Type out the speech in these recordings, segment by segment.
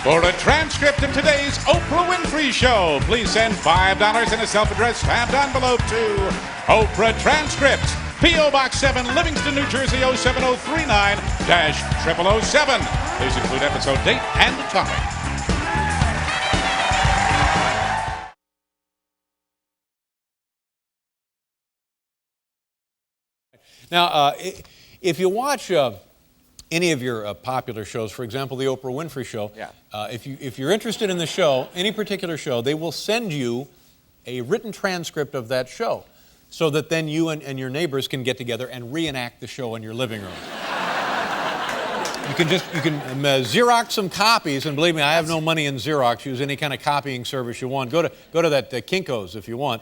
For a transcript of today's Oprah Winfrey Show, please send $5 in a self-addressed stamped envelope to Oprah Transcripts, P.O. Box 7, Livingston, New Jersey, 07039-0007. Please include episode date and topic. Now, if you watch any of your popular shows, for example, the Oprah Winfrey Show, if you're interested in the show, any particular show, they will send you a written transcript of that show so that then you and your neighbors can get together and reenact the show in your living room. You can Xerox some copies, and believe me, I have no money in Xerox. Use any kind of copying service you want. Go to that Kinko's if you want.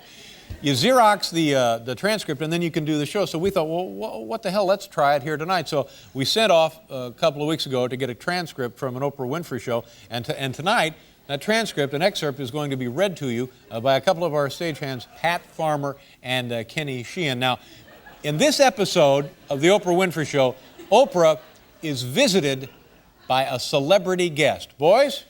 You Xerox the transcript, and then you can do the show. So we thought, well, what the hell? Let's try it here tonight. So we sent off a couple of weeks ago to get a transcript from an Oprah Winfrey Show, and tonight, that transcript, an excerpt, is going to be read to you by a couple of our stagehands, Pat Farmer and Kenny Sheehan. Now, in this episode of the Oprah Winfrey Show, Oprah is visited by a celebrity guest. Boys?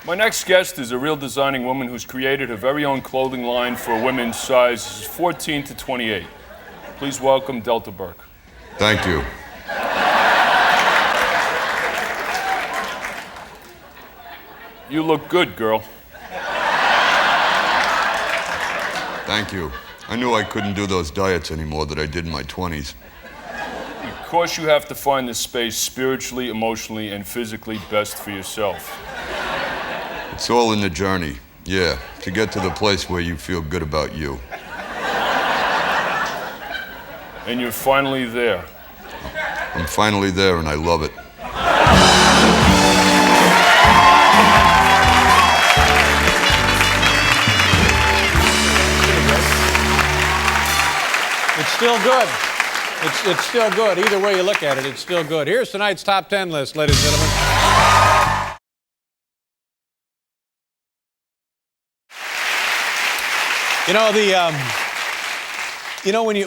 My next guest is a real designing woman who's created her very own clothing line for women's sizes 14 to 28. Please welcome Delta Burke. Thank you. You look good, girl. Thank you. I knew I couldn't do those diets anymore that I did in my 20s. Of course, you have to find the space spiritually, emotionally, and physically best for yourself. It's all in the journey, yeah, to get to the place where you feel good about you. And you're finally there. I'm finally there, and I love it. It's still good. It's still good. Either way you look at it, it's still good. Here's tonight's top 10 list, ladies and gentlemen.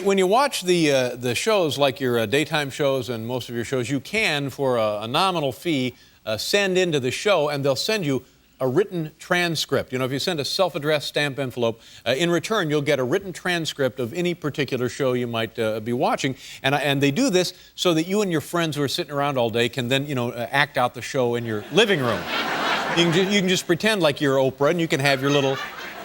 When you watch the shows like your daytime shows and most of your shows, you can, for a nominal fee, send into the show, and they'll send you a written transcript. If you send a self-addressed stamp envelope, in return you'll get a written transcript of any particular show you might be watching, and they do this so that you and your friends who are sitting around all day can then act out the show in your living room. You can just pretend like you're Oprah, and you can have your little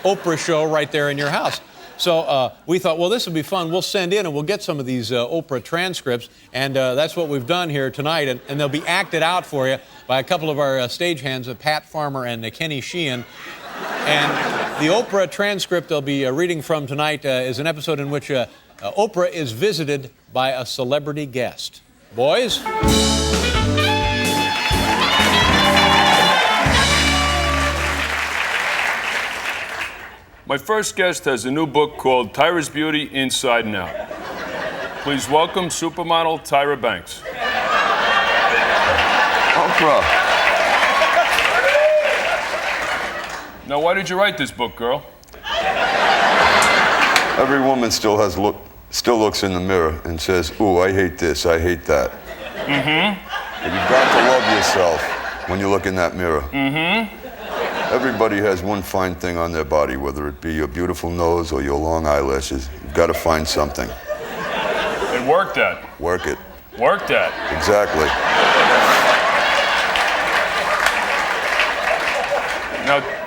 Oprah show right there in your house. So we thought, well, this would be fun. We'll send in and we'll get some of these Oprah transcripts, and that's what we've done here tonight, and they'll be acted out for you by a couple of our stagehands, Pat Farmer and Kenny Sheehan. And the Oprah transcript they'll be reading from tonight is an episode in which Oprah is visited by a celebrity guest. Boys? My first guest has a new book called Tyra's Beauty Inside and Out. Please welcome supermodel Tyra Banks. Oprah. Now, why did you write this book, girl? Every woman still looks in the mirror and says, ooh, I hate this, I hate that. Mm-hmm. But you've got to love yourself when you look in that mirror. Mm-hmm. Everybody has one fine thing on their body, whether it be your beautiful nose or your long eyelashes. You've got to find something. And work that. Work it. Work that. Exactly.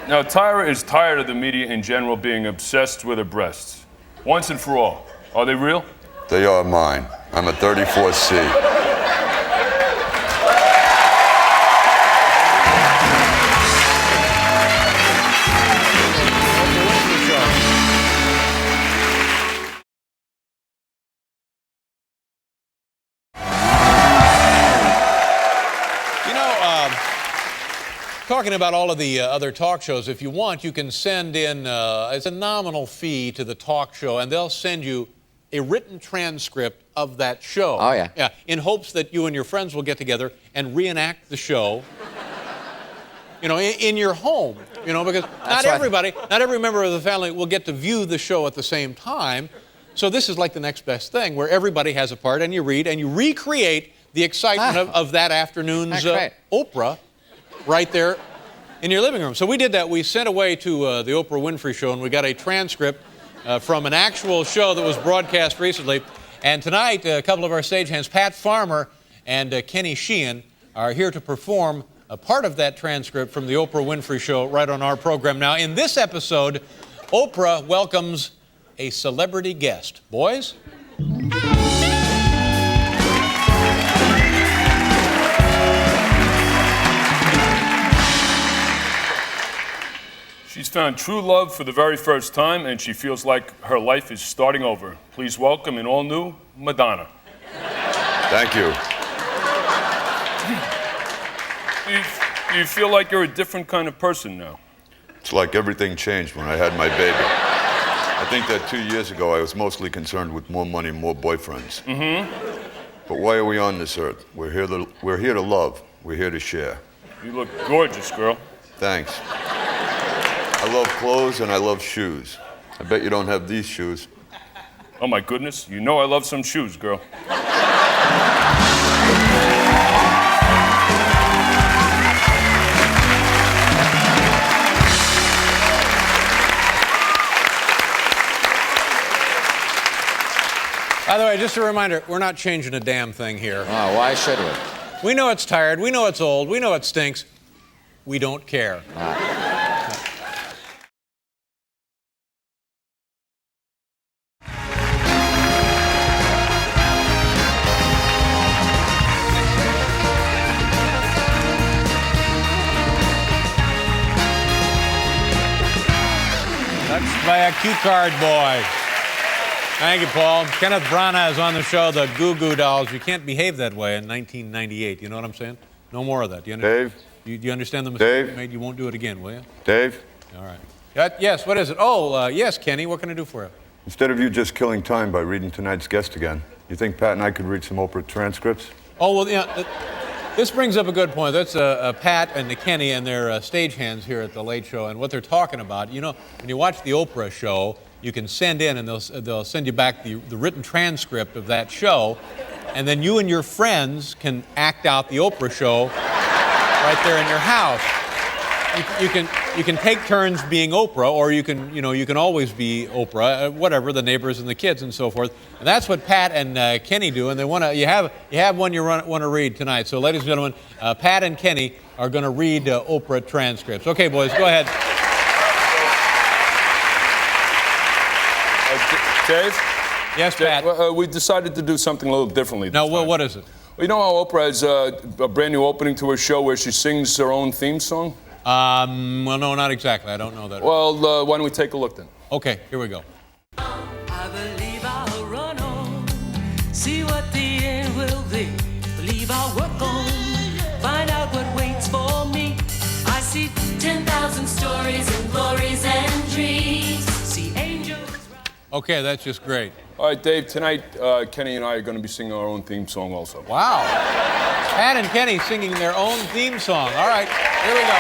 Now, Tyra is tired of the media in general being obsessed with her breasts. Once and for all. Are they real? They are mine. I'm a 34C. Talking about all of the other talk shows, if you want, you can send in as a nominal fee to the talk show, and they'll send you a written transcript of that show. Oh, yeah. Yeah, in hopes that you and your friends will get together and reenact the show, in your home, because not every member of the family will get to view the show at the same time. So this is like the next best thing, where everybody has a part, and you read, and you recreate the excitement of that afternoon's Oprah right there in your living room. So we did that. We sent away to the Oprah Winfrey Show, and we got a transcript from an actual show that was broadcast recently. And tonight, a couple of our stagehands, Pat Farmer and Kenny Sheehan, are here to perform a part of that transcript from the Oprah Winfrey Show right on our program. Now, in this episode, Oprah welcomes a celebrity guest. Boys? She's found true love for the very first time, and she feels like her life is starting over. Please welcome an all-new Madonna. Thank you. Do you feel like you're a different kind of person now? It's like everything changed when I had my baby. I think that 2 years ago I was mostly concerned with more money, more boyfriends. But why are we on this earth? We're here to love. We're here to share. You look gorgeous, girl. Thanks. I love clothes and I love shoes. I bet you don't have these shoes. Oh my goodness, you know I love some shoes, girl. By the way, just a reminder, we're not changing a damn thing here. Oh, why should we? We know it's tired, we know it's old, we know it stinks. We don't care. That's by a cue card boy. Thank you, Paul. Kenneth Branagh is on the show, the Goo Goo Dolls. You can't behave that way in 1998. You know what I'm saying? No more of that. Do you understand? Dave? Do you understand the mistake Dave? you made? You won't do it again, will you? Dave? All right. Yes, what is it? Oh, yes, Kenny, what can I do for you? Instead of you just killing time by reading tonight's guest again, you think Pat and I could read some Oprah transcripts? Oh, well, yeah, this brings up a good point. That's Pat and Kenny and their stagehands here at the Late Show, and what they're talking about. You know, when you watch the Oprah show, you can send in, and they'll send you back the written transcript of that show, and then you and your friends can act out the Oprah show right there in your house. You can take turns being Oprah, or you can always be Oprah, whatever, the neighbors and the kids and so forth. And that's what Pat and Kenny do, and you have one you want to read tonight. So, ladies and gentlemen, Pat and Kenny are going to read Oprah transcripts. Okay, boys, go ahead. Dave? Yes, Pat. We decided to do something a little differently this Now, time. what is it? Well, you know how Oprah has a brand new opening to her show where she sings her own theme song? Well, no, not exactly. I don't know that. Well, why don't we take a look then? Okay, here we go. I believe I'll run on, see what the end will be. Believe I'll work on, find out what waits for me. I see 10,000 stories and glories and dreams. See angels. Okay, that's just great. All right, Dave, tonight Kenny and I are going to be singing our own theme song also. Wow. Pat and Kenny singing their own theme song. All right, here we go.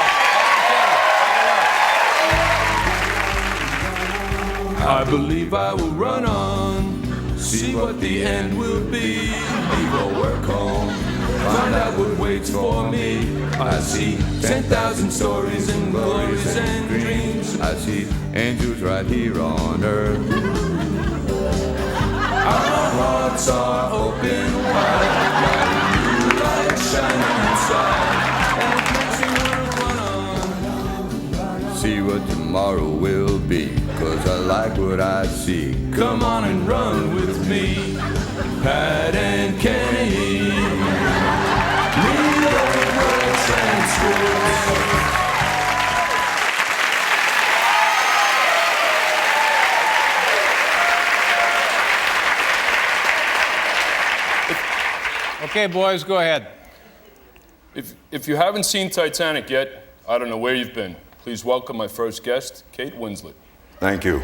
I believe I will run on, see what the end will be. Leave or work home, find out what waits for me. I see 10,000 stories and glories and dreams. I see angels right here on earth. Our hearts are open wide, like new light shining inside. And it makes me wanna run on, see what tomorrow will be. 'Cause I like what I see. Come on and run with me, Pat and Kenny. Read Oprah transcripts. Okay, boys, go ahead. If you haven't seen Titanic yet, I don't know where you've been. Please welcome my first guest, Kate Winslet. Thank you.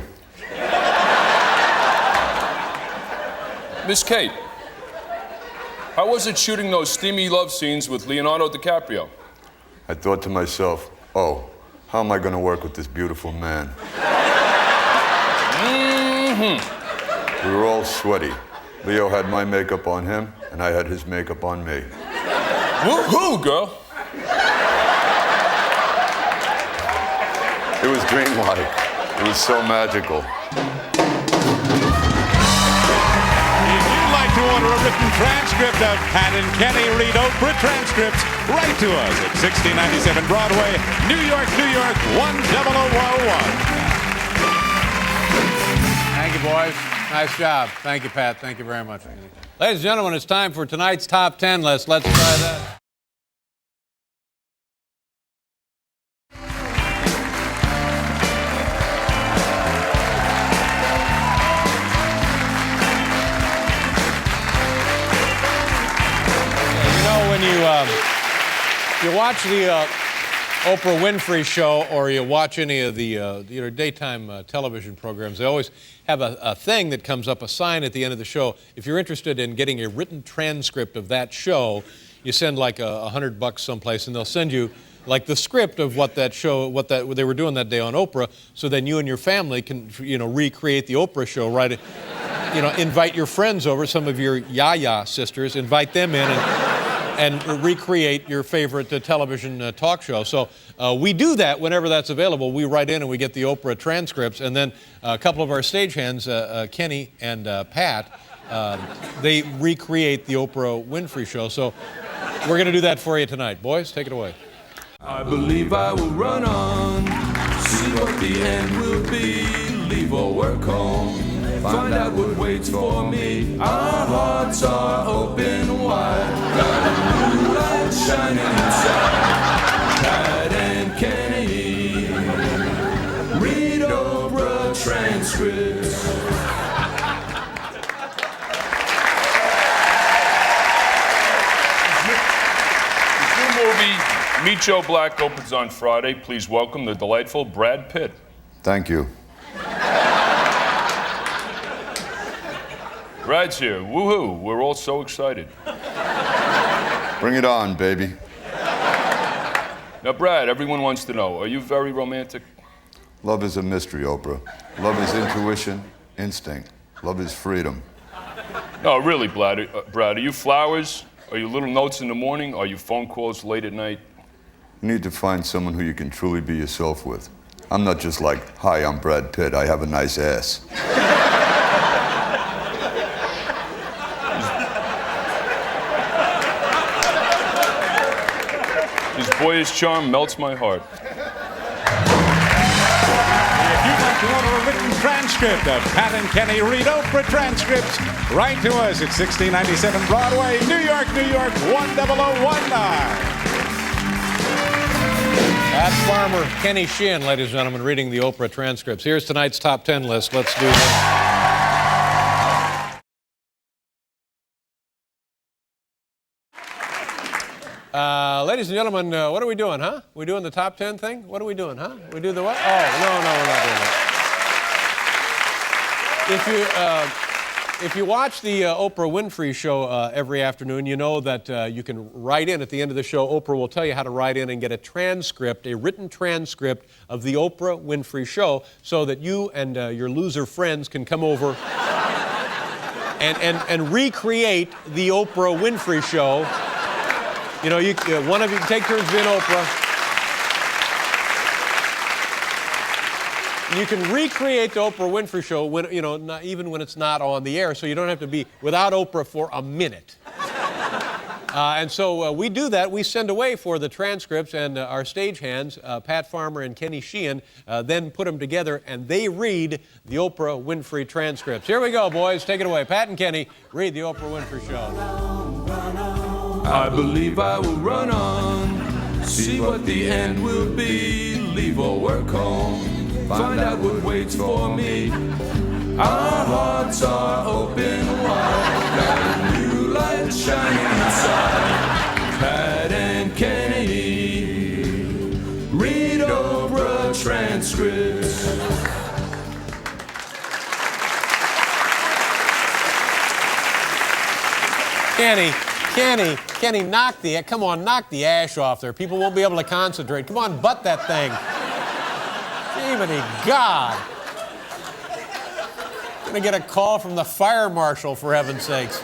Miss Kate, how was it shooting those steamy love scenes with Leonardo DiCaprio? I thought to myself, oh, how am I going to work with this beautiful man? We were all sweaty. Leo had my makeup on him, and I had his makeup on me. Woohoo, girl. It was dreamlike. It was so magical. If you'd like to order a written transcript of Pat and Kenny Read Oprah Transcripts, write to us at 1697 Broadway, New York, New York, 10001. Thank you, boys. Nice job. Thank you, Pat. Thank you very much. Ladies and gentlemen, it's time for tonight's top 10 list. Let's try that. When you watch the Oprah Winfrey Show or you watch any of the daytime television programs, they always have a thing that comes up, a sign at the end of the show. If you're interested in getting a written transcript of that show, you send like $100 someplace, and they'll send you like the script of what that show, what they were doing that day on Oprah, so then you and your family can recreate the Oprah show, right? Invite your friends over, some of your Yaya sisters, invite them in and recreate your favorite television talk show. So we do that whenever that's available. We write in and we get the Oprah transcripts, and then a couple of our stagehands, Kenny and Pat, they recreate the Oprah Winfrey Show. So we're going to do that for you tonight. Boys, take it away. I believe I will run on, see what the end will be, leave or work home, find out what waits for me. Our hearts are open wide, got a new light shining inside. Pat and Kenny read Oprah transcripts. The new movie Meet Joe Black opens on Friday. Please welcome the delightful Brad Pitt. Thank you. Brad's here. Woohoo. We're all so excited. Bring it on, baby. Now, Brad, everyone wants to know, are you very romantic? Love is a mystery, Oprah. Love is intuition, instinct. Love is freedom. No, really, Brad, are you flowers? Are you little notes in the morning? Are you phone calls late at night? You need to find someone who you can truly be yourself with. I'm not just like, hi, I'm Brad Pitt, I have a nice ass. His boyish charm melts my heart. If you'd like to order a written transcript of Pat and Kenny Read Oprah Transcripts, write to us at 1697 Broadway, New York, New York, 10019. Pat Farmer, Kenny Sheehan, ladies and gentlemen, reading the Oprah transcripts. Here's tonight's top 10 list. Let's do this. Ladies and gentlemen, what are we doing, huh? We doing the top 10 thing? What are we doing, huh? We do the what? Oh, no, we're not doing that. If you watch the Oprah Winfrey Show every afternoon, you know that you can write in at the end of the show. Oprah will tell you how to write in and get a transcript, a written transcript of the Oprah Winfrey Show, so that you and your loser friends can come over and recreate the Oprah Winfrey Show. One of you can take turns being Oprah. You can recreate the Oprah Winfrey Show when, even when it's not on the air, so you don't have to be without Oprah for a minute. And so we do that. We send away for the transcripts, and our stagehands, Pat Farmer and Kenny Sheehan, then put them together, and they read the Oprah Winfrey transcripts. Here we go, boys. Take it away. Pat and Kenny read the Oprah Winfrey Show. I believe I will run on, see what the end will be, leave or work home, find out what waits for me. Our hearts are open wide, got a new light shining inside. Pat and Kenny read Oprah transcripts. Kenny, knock the ash off there. People won't be able to concentrate. Come on, butt that thing. Jiminy God. Gonna get a call from the fire marshal, for heaven's sakes.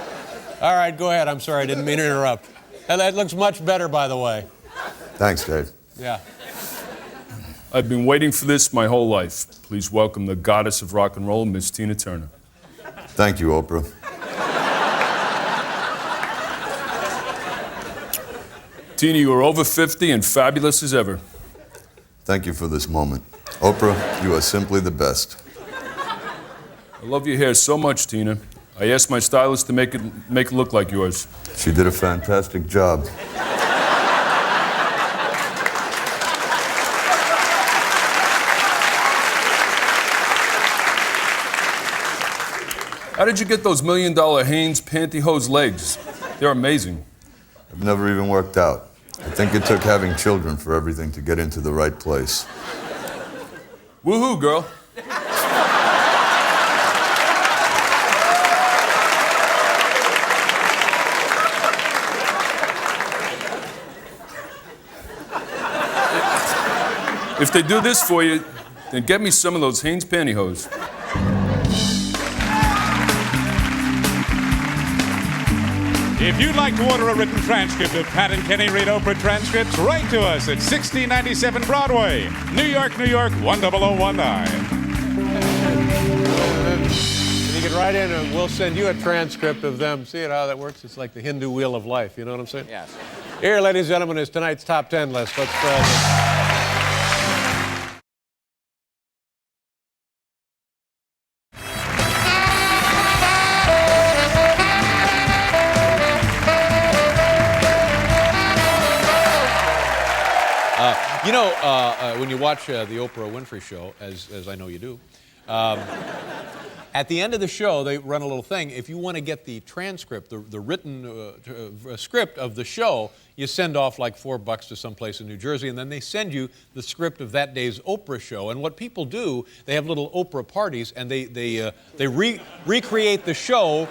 All right, go ahead. I'm sorry, I didn't mean to interrupt. And that looks much better, by the way. Thanks, Dave. Yeah. I've been waiting for this my whole life. Please welcome the goddess of rock and roll, Miss Tina Turner. Thank you, Oprah. Tina, you are over 50 and fabulous as ever. Thank you for this moment. Oprah, you are simply the best. I love your hair so much, Tina. I asked my stylist to make it look like yours. She did a fantastic job. How did you get those $1 million Hanes pantyhose legs? They're amazing. I've never even worked out. I think it took having children for everything to get into the right place. Woohoo, girl. If they do this for you, then get me some of those Hanes pantyhose. If you'd like to order a written transcript of Pat and Kenny Read Oprah Transcripts, write to us at 1697 Broadway, New York, 10019. You can write in and we'll send you a transcript of them. See how that works? It's like the Hindu wheel of life, you know what I'm saying? Yes. Here, ladies and gentlemen, is tonight's top 10 list. Let's try this. You know, when you watch the Oprah Winfrey Show, as I know you do, at the end of the show, they run a little thing. If you want to get the transcript, the written script of the show, you send off like $4 to someplace in New Jersey, and then they send you the script of that day's Oprah show. And what people do, they have little Oprah parties, and they recreate the show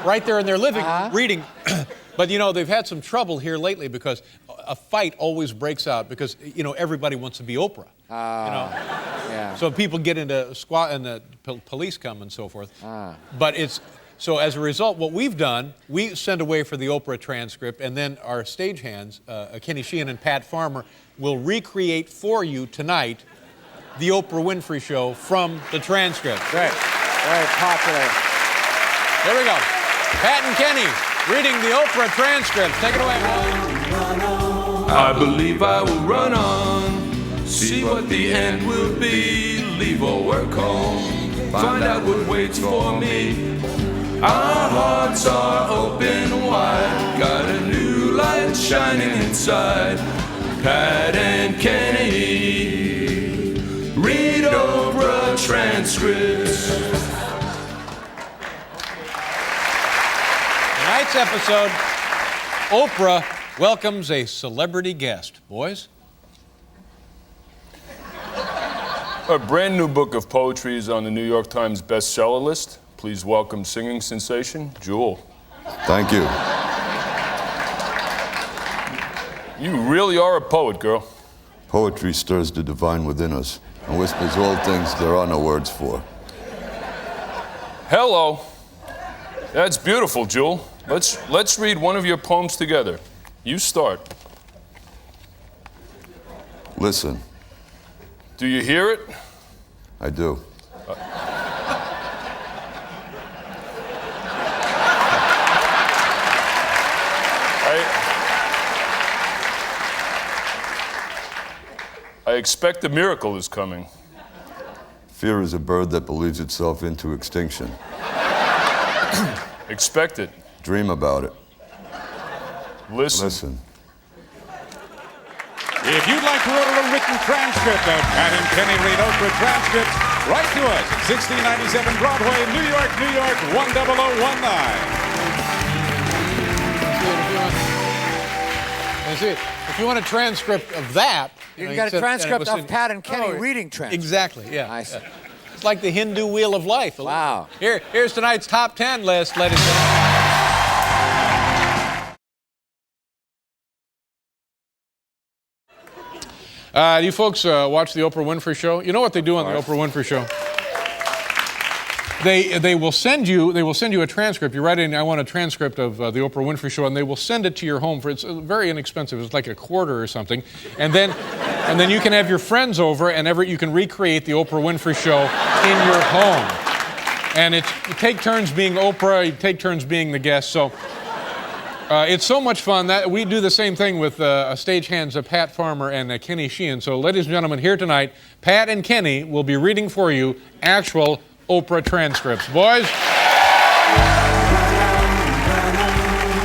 right there in their living room, reading. But, you know, they've had some trouble here lately because a fight always breaks out because, you know, everybody wants to be Oprah. Yeah. So people get into squat and the police come and so forth. But it's, so as a result, what we've done, we send away for the Oprah transcript, and then our stagehands, Kenny Sheehan and Pat Farmer, will recreate for you tonight the Oprah Winfrey Show from the transcript. Great. Very popular. Here we go. Pat and Kenny reading the Oprah transcript. Take it away, boys. I believe I will run on, see what the end will be, leave or work home, find out what waits for me. Our hearts are open wide, got a new light shining inside. Pat and Kenny read Oprah transcripts. Tonight's episode, Oprah welcomes a celebrity guest. Boys? A brand new book of poetry is on the New York Times bestseller list. Please welcome singing sensation, Jewel. Thank you. You really are a poet, girl. Poetry stirs the divine within us and whispers all things there are no words for. Hello. That's beautiful, Jewel. Let's read one of your poems together. You start. Listen. Do you hear it? I do. I expect a miracle is coming. Fear is a bird that believes itself into extinction. Expect it. Dream about it. Listen. If you'd like to order a written transcript of Pat and Kenny Read Oprah Transcripts, write to us at 1697 Broadway, New York, 10019. If you want a transcript of that, You got a transcript of Pat and Kenny reading transcript. Exactly, yeah. I see. It's like the Hindu wheel of life. Wow. Here's tonight's top 10 list, ladies and gentlemen. You folks watch the Oprah Winfrey Show? You know what they do on the Oprah Winfrey Show? They will send you a transcript. You write in, I want a transcript of the Oprah Winfrey Show, and they will send it to your home for, it's very inexpensive. It's like $1 or something. And then you can have your friends over, and you can recreate the Oprah Winfrey Show in your home. And you take turns being Oprah, you take turns being the guest. So it's so much fun that we do the same thing with stagehands Pat Farmer and Kenny Sheehan. So ladies and gentlemen, here tonight, Pat and Kenny will be reading for you actual Oprah transcripts. Boys?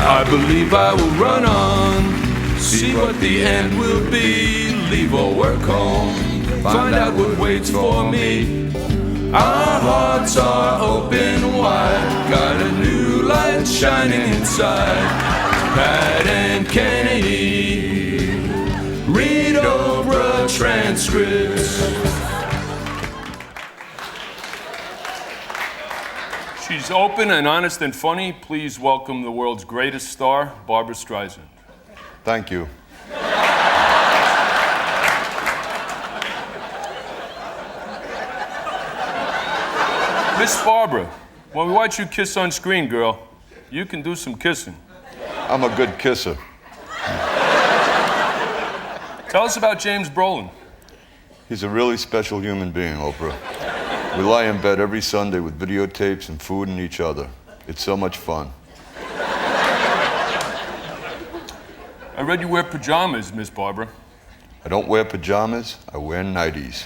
I believe I will run on, see what the end will be, leave or work home, find out what waits for me. Our hearts are open wide, got a new light shining inside. Pat and Kenny read Oprah transcripts. She's open and honest and funny. Please welcome the world's greatest star, Barbra Streisand. Thank you. Miss Barbara, when we watch you kiss on screen, girl, you can do some kissing. I'm a good kisser. Tell us about James Brolin. He's a really special human being, Oprah. We lie in bed every Sunday with videotapes and food and each other. It's so much fun. I read you wear pajamas, Miss Barbara. I don't wear pajamas, I wear nighties.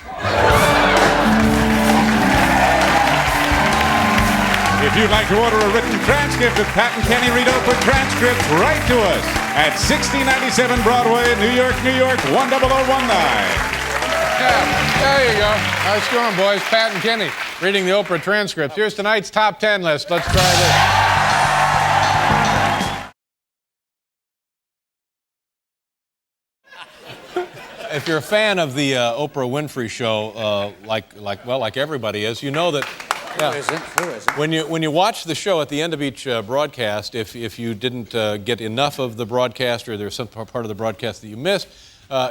If you'd like to order a written transcript of Pat and Kenny Read Oprah Transcripts, write to us at 6097 Broadway, New York, New York, 10019. Yeah, there you go. Nice going, boys. Pat and Kenny reading the Oprah transcripts. Here's tonight's top 10 list. Let's try this. If you're a fan of the Oprah Winfrey Show, like everybody is, you know that. Yeah. Who isn't? When you watch the show at the end of each broadcast, if you didn't get enough of the broadcast or there's some part of the broadcast that you missed,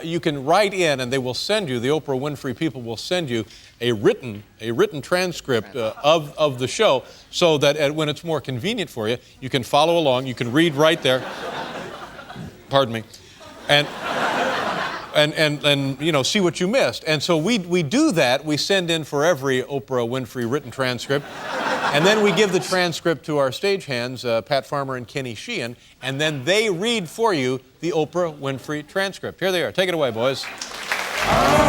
you can write in and they will send you, the Oprah Winfrey people will send you a written transcript of the show so that when it's more convenient for you, you can follow along, you can read right there. Pardon me. And you know, see what you missed. And so we do that. We send in for every Oprah Winfrey written transcript. And then we give the transcript to our stagehands, Pat Farmer and Kenny Sheehan, and then they read for you the Oprah Winfrey transcript. Here they are. Take it away, boys. Our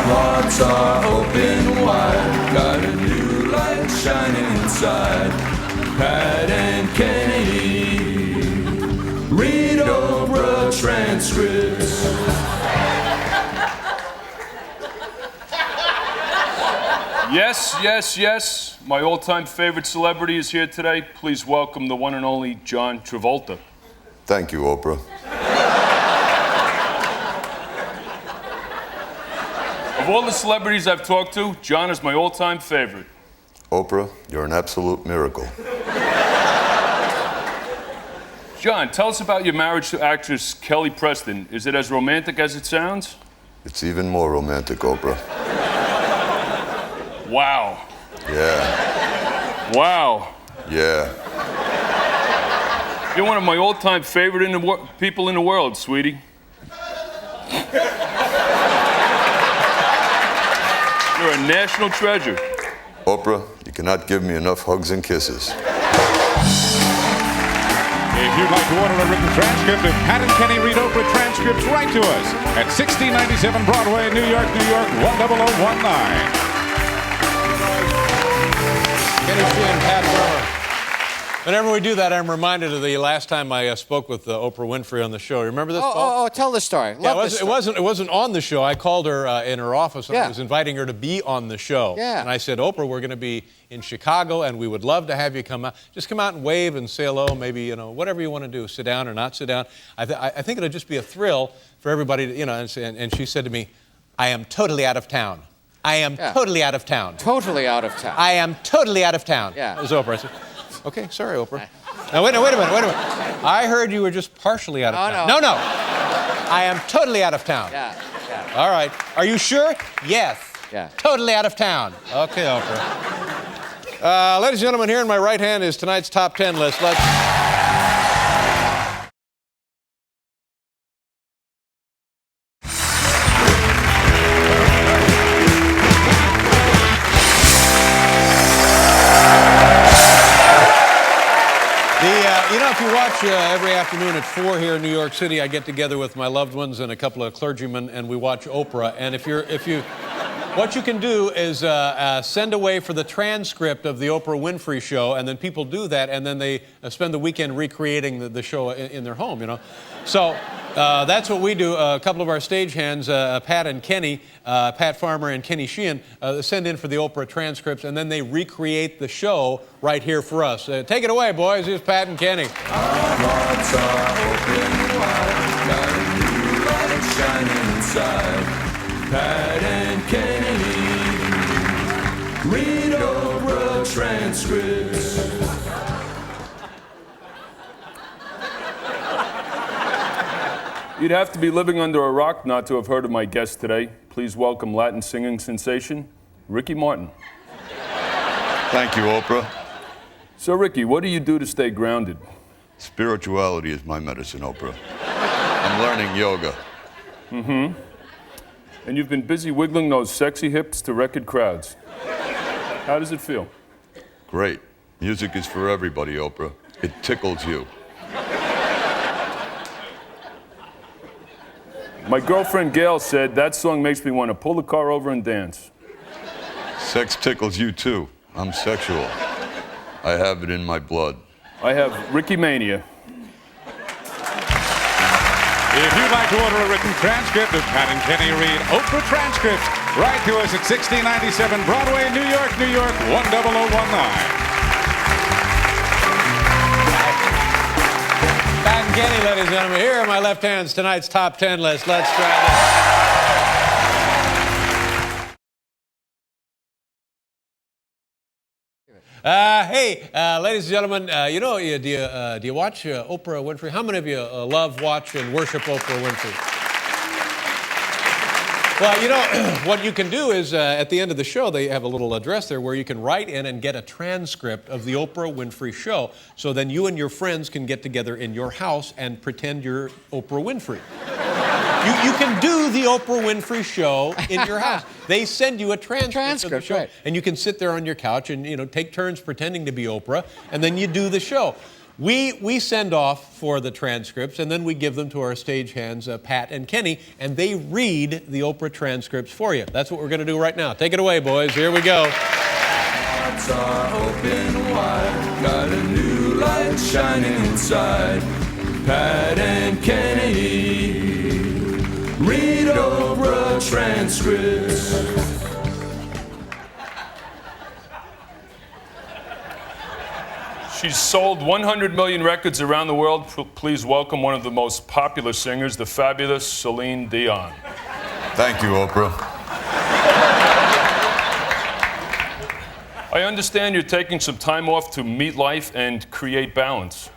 hearts are open wide, got a new light shining inside. Pat and Kenny read Oprah transcripts. Yes, yes, yes. My all-time favorite celebrity is here today. Please welcome the one and only John Travolta. Thank you, Oprah. Of all the celebrities I've talked to, John is my all-time favorite. Oprah, you're an absolute miracle. John, tell us about your marriage to actress Kelly Preston. Is it as romantic as it sounds? It's even more romantic, Oprah. Wow. Yeah. Wow. Yeah. You're one of my all-time favorite people in the world, sweetie. You're a national treasure. Oprah, you cannot give me enough hugs and kisses. If you'd like to order a written transcript of Pat and Kenny Read Oprah Transcripts, write to us at 6097 Broadway, New York, New York, 10019. Kenny Sheehan, Pat Farmer. Whenever we do that, I'm reminded of the last time I spoke with Oprah Winfrey on the show. Remember this, Paul? Oh, tell the story. Yeah, Love this story. it wasn't on the show. I called her in her office and I Yeah. was inviting her to be on the show. Yeah. And I said, Oprah, we're going to be in Chicago and we would love to have you come out. Just come out and wave and say hello, maybe, you know, whatever you want to do, sit down or not sit down. I think it'll just be a thrill for everybody to, you know, and she said to me, I am totally out of town. I am totally out of town. Totally out of town. I am totally out of town. Yeah. That was Oprah. I said, okay, sorry, Oprah. Now, wait a minute. I heard you were just partially out of town. No. I am totally out of town. Yeah. All right. Are you sure? Yes. Yeah. Totally out of town. Okay, Oprah. Ladies and gentlemen, here in my right hand is tonight's top 10 list. Let's... You know, if you watch every afternoon at 4 here in New York City, I get together with my loved ones and a couple of clergymen, and we watch Oprah. And what you can do is send away for the transcript of the Oprah Winfrey Show, and then people do that, and then they spend the weekend recreating the show in their home, you know. So that's what we do. A couple of our stagehands, Pat and Kenny, Pat Farmer and Kenny Sheehan, send in for the Oprah transcripts, and then they recreate the show right here for us. Take it away, boys. Here's Pat and Kenny. Our hearts are open wide, got a new light shining inside. Pat and Kenny read Oprah transcripts. You'd have to be living under a rock not to have heard of my guest today. Please welcome Latin singing sensation, Ricky Martin. Thank you, Oprah. So, Ricky, what do you do to stay grounded? Spirituality is my medicine, Oprah. I'm learning yoga. Mm-hmm. And you've been busy wiggling those sexy hips to record crowds. How does it feel? Great. Music is for everybody, Oprah. It tickles you. My girlfriend Gail said that song makes me want to pull the car over and dance. Sex tickles you too. I'm sexual. I have it in my blood. I have Ricky Mania. If you'd like to order a written transcript of Pat and Kenny Read Oprah Transcripts, write to us at 1697 Broadway, New York, New York, 10019. Pat and Kenny, ladies and gentlemen, here are my left hands, tonight's top 10 list. Let's try this. Hey, ladies and gentlemen, you know, do you watch Oprah Winfrey? How many of you love, watch, and worship Oprah Winfrey? Well, you know, what you can do is at the end of the show, they have a little address there where you can write in and get a transcript of the Oprah Winfrey Show. So then you and your friends can get together in your house and pretend you're Oprah Winfrey. You can do the Oprah Winfrey Show in your house. They send you a transcript of the show. Right. And you can sit there on your couch and, you know, take turns pretending to be Oprah, and then you do the show. We send off for the transcripts, and then we give them to our stagehands, Pat and Kenny, and they read the Oprah transcripts for you. That's what we're going to do right now. Take it away, boys. Here we go. Hearts are open wide, got a new light shining inside. Pat and Kenny read Oprah transcripts. She's sold 100 million records around the world. Please welcome one of the most popular singers, the fabulous Celine Dion. Thank you, Oprah. I understand you're taking some time off to meet life and create balance.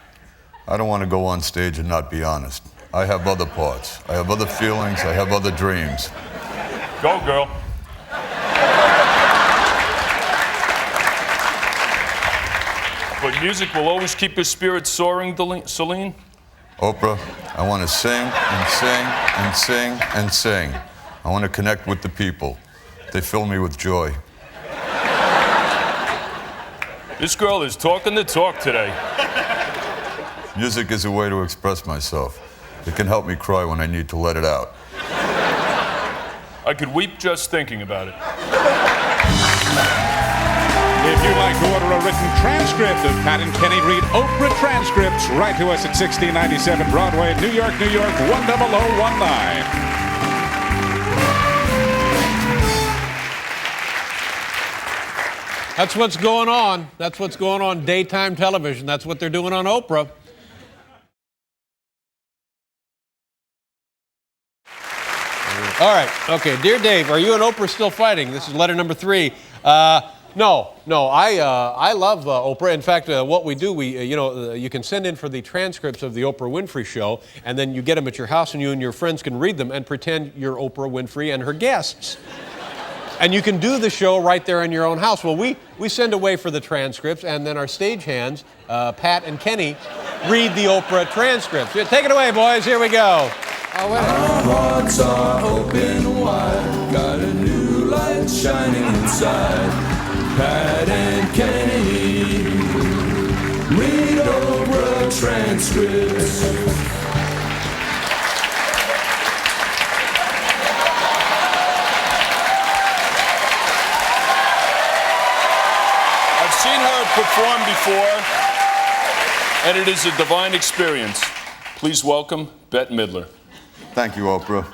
I don't want to go on stage and not be honest. I have other parts. I have other feelings. I have other dreams. Go, girl. But music will always keep your spirit soaring, Celine? Oprah, I want to sing and sing and sing and sing. I want to connect with the people. They fill me with joy. This girl is talking the talk today. Music is a way to express myself. It can help me cry when I need to let it out. I could weep just thinking about it. If you'd like to order a written transcript of Pat and Kenny Read Oprah Transcripts, write to us at 1697 Broadway, New York, New York, 10019. That's what's going on. That's what's going on daytime television. That's what they're doing on Oprah. All right. Okay. Dear Dave, are you and Oprah still fighting? This is letter number 3. No. I love Oprah. In fact, what we do, you can send in for the transcripts of the Oprah Winfrey Show, and then you get them at your house, and you and your friends can read them and pretend you're Oprah Winfrey and her guests. And you can do the show right there in your own house. Well, we send away for the transcripts, and then our stagehands, Pat and Kenny, read the Oprah transcripts. Take it away, boys. Here we go. Our hearts are open wide, got a new light shining inside. Pat and Kenny read Oprah transcripts. I've seen her perform before, and it is a divine experience. Please welcome Bette Midler. Thank you, Oprah.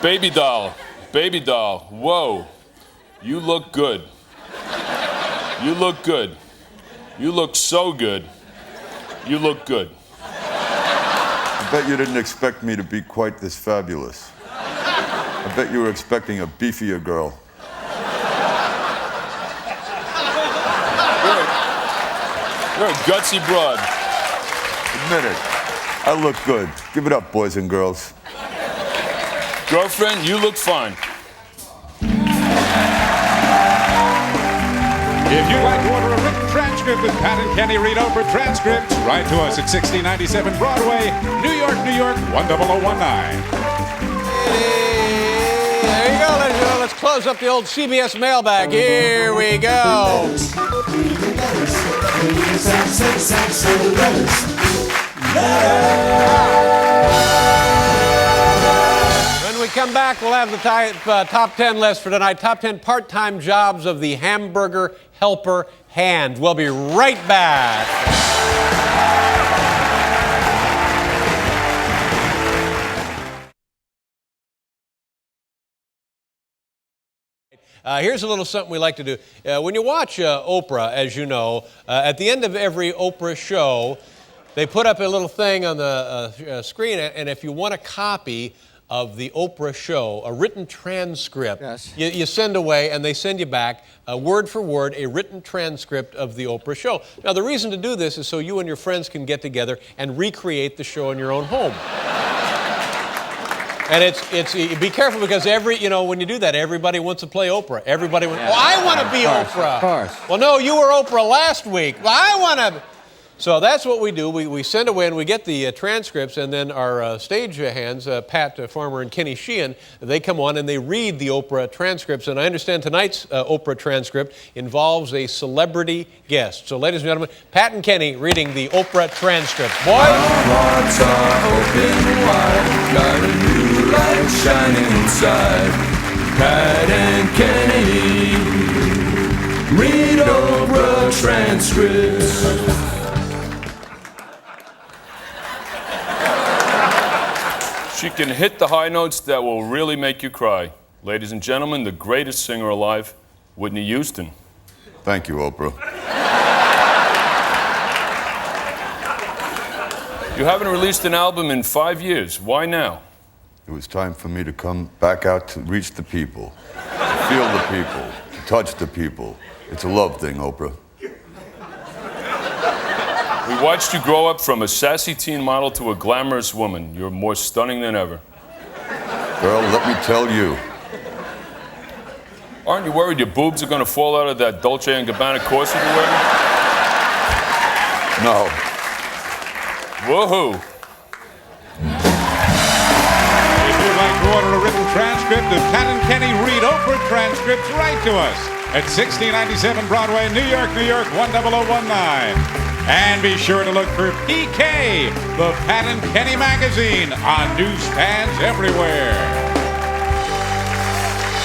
Baby doll, whoa, you look good. You look good. You look so good. You look good. I bet you didn't expect me to be quite this fabulous. I bet you were expecting a beefier girl. You're a gutsy broad. Admit it. I look good. Give it up, boys and girls. Girlfriend, you look fine. If you'd like to order a written transcript of Pat and Kenny Read Oprah Transcripts, write to us at 1697 Broadway, New York, New York, 10019. There you go, ladies and gentlemen. Let's close up the old CBS mailbag. Here we go. When we come back, we'll have the top 10 list for tonight. Top 10 part-time jobs of the hamburger helper hand. We'll be right back. Here's a little something we like to do. When you watch Oprah, as you know, at the end of every Oprah show, they put up a little thing on the screen, and if you want a copy of the Oprah show, a written transcript, yes, you send away, and they send you back, word for word, a written transcript of the Oprah show. Now, the reason to do this is so you and your friends can get together and recreate the show in your own home. And it's be careful, because when you do that, everybody wants to play Oprah. Everybody wants, I want to be Oprah. Of course. Well, no, you were Oprah last week. Well, I want to. So that's what we do. We send away and we get the transcripts, and then our stage hands, Pat Farmer and Kenny Sheehan, they come on and they read the Oprah transcripts. And I understand tonight's Oprah transcript involves a celebrity guest. So, ladies and gentlemen, Pat and Kenny reading the Oprah transcript. Boys? Our hearts are open wide, got a new light shining inside. Pat and Kenny read Oprah transcripts. She can hit the high notes that will really make you cry. Ladies and gentlemen, the greatest singer alive, Whitney Houston. Thank you, Oprah. You haven't released an album in 5 years. Why now? It was time for me to come back out to reach the people, to feel the people, to touch the people. It's a love thing, Oprah. We watched you grow up from a sassy teen model to a glamorous woman. You're more stunning than ever. Girl, let me tell you. Aren't you worried your boobs are going to fall out of that Dolce & Gabbana corset you're wearing? No. Woohoo. If you'd like to order a written transcript of Pat and Kenny Read Oprah Transcripts, write to us at 1697 Broadway, New York, New York, 10019. And be sure to look for PK, the Pat and Kenny magazine, on newsstands everywhere.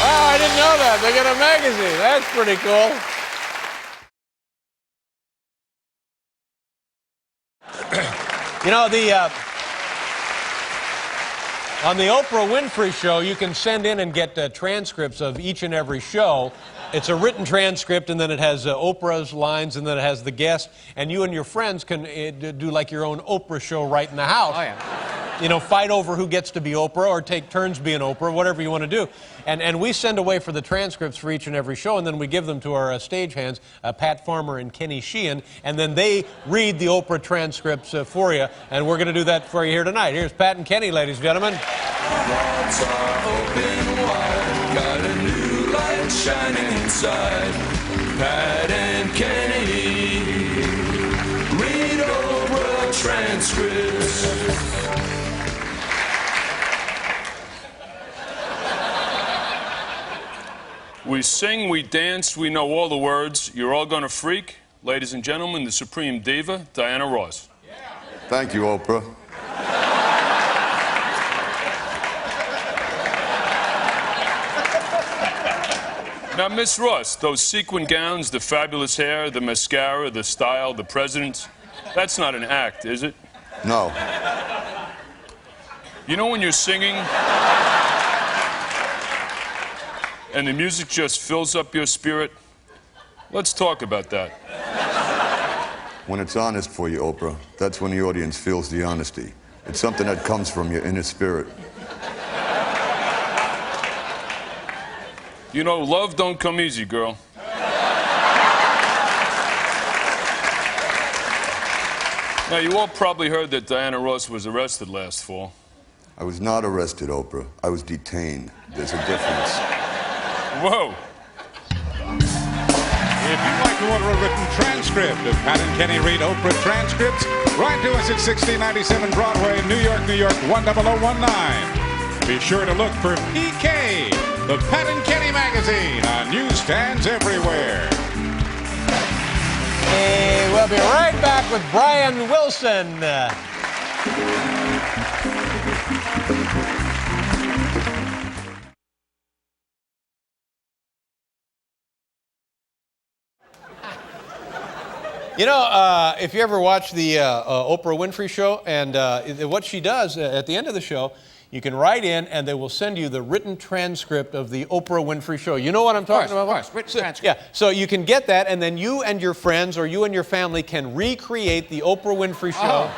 Oh, I didn't know that. They got a magazine. That's pretty cool. You know, on the Oprah Winfrey Show, you can send in and get transcripts of each and every show. It's a written transcript, and then it has Oprah's lines, and then it has the guest, and you and your friends can do like your own Oprah show right in the house. Oh, yeah. fight over who gets to be Oprah or take turns being Oprah, whatever you want to do. And we send away for the transcripts for each and every show, and then we give them to our stagehands, Pat Farmer and Kenny Sheehan, and then they read the Oprah transcripts for you, and we're going to do that for you here tonight. Here's Pat and Kenny, ladies and gentlemen. Hearts are open wide, got a new light shining inside. Pat and Kenny read Oprah transcripts. We sing, we dance, we know all the words. You're all gonna freak. Ladies and gentlemen, the supreme diva, Diana Ross. Thank you, Oprah. Now, Miss Ross, those sequin gowns, the fabulous hair, the mascara, the style, the presidents, that's not an act, is it? No. You know when you're singing and the music just fills up your spirit? Let's talk about that. When it's honest for you, Oprah, that's when the audience feels the honesty. It's something that comes from your inner spirit. You know, love don't come easy, girl. Now, you all probably heard that Diana Ross was arrested last fall. I was not arrested, Oprah. I was detained. There's a difference. Whoa. If you'd like to order a written transcript of Pat and Kenny Read Oprah Transcripts, write to us at 1697 Broadway, New York, New York, 10019. Be sure to look for PK, the Pat and Kenny magazine, on newsstands everywhere. Hey, we'll be right back with Brian Wilson. You know, if you ever watch the Oprah Winfrey Show, and what she does at the end of the show, you can write in, and they will send you the written transcript of the Oprah Winfrey Show. You know what I'm talking about? Of course, written transcript. Yeah, so you can get that, and then you and your friends or you and your family can recreate the Oprah Winfrey Show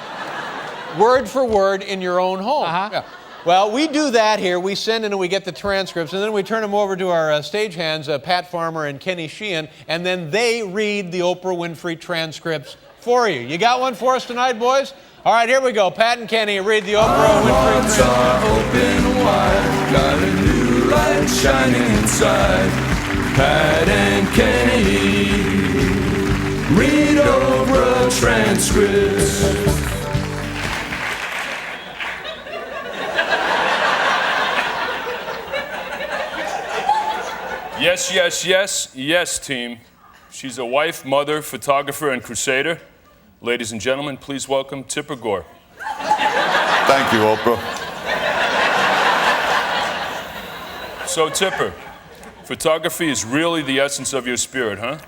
word for word in your own home. Yeah. Well, we do that here. We send in and we get the transcripts, and then we turn them over to our stagehands, Pat Farmer and Kenny Sheehan, and then they read the Oprah Winfrey transcripts for you. You got one for us tonight, boys? All right, here we go. Pat and Kenny read the Oprah Winfrey Hearts are open wide, got a new light shining inside. Pat and Kenny read Oprah transcripts. Yes, yes, yes, yes, team. She's a wife, mother, photographer, and crusader. Ladies and gentlemen, please welcome Tipper Gore. Thank you, Oprah. So, Tipper, photography is really the essence of your spirit, huh?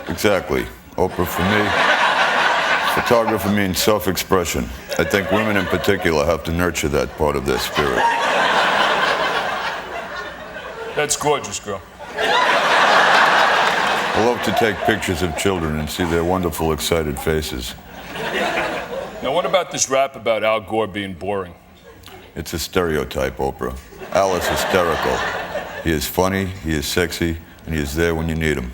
Exactly. Oprah, for me, photography means self-expression. I think women in particular have to nurture that part of their spirit. That's gorgeous, girl. I love to take pictures of children and see their wonderful, excited faces. Now, what about this rap about Al Gore being boring? It's a stereotype, Oprah. Al is hysterical. He is funny, he is sexy, and he is there when you need him.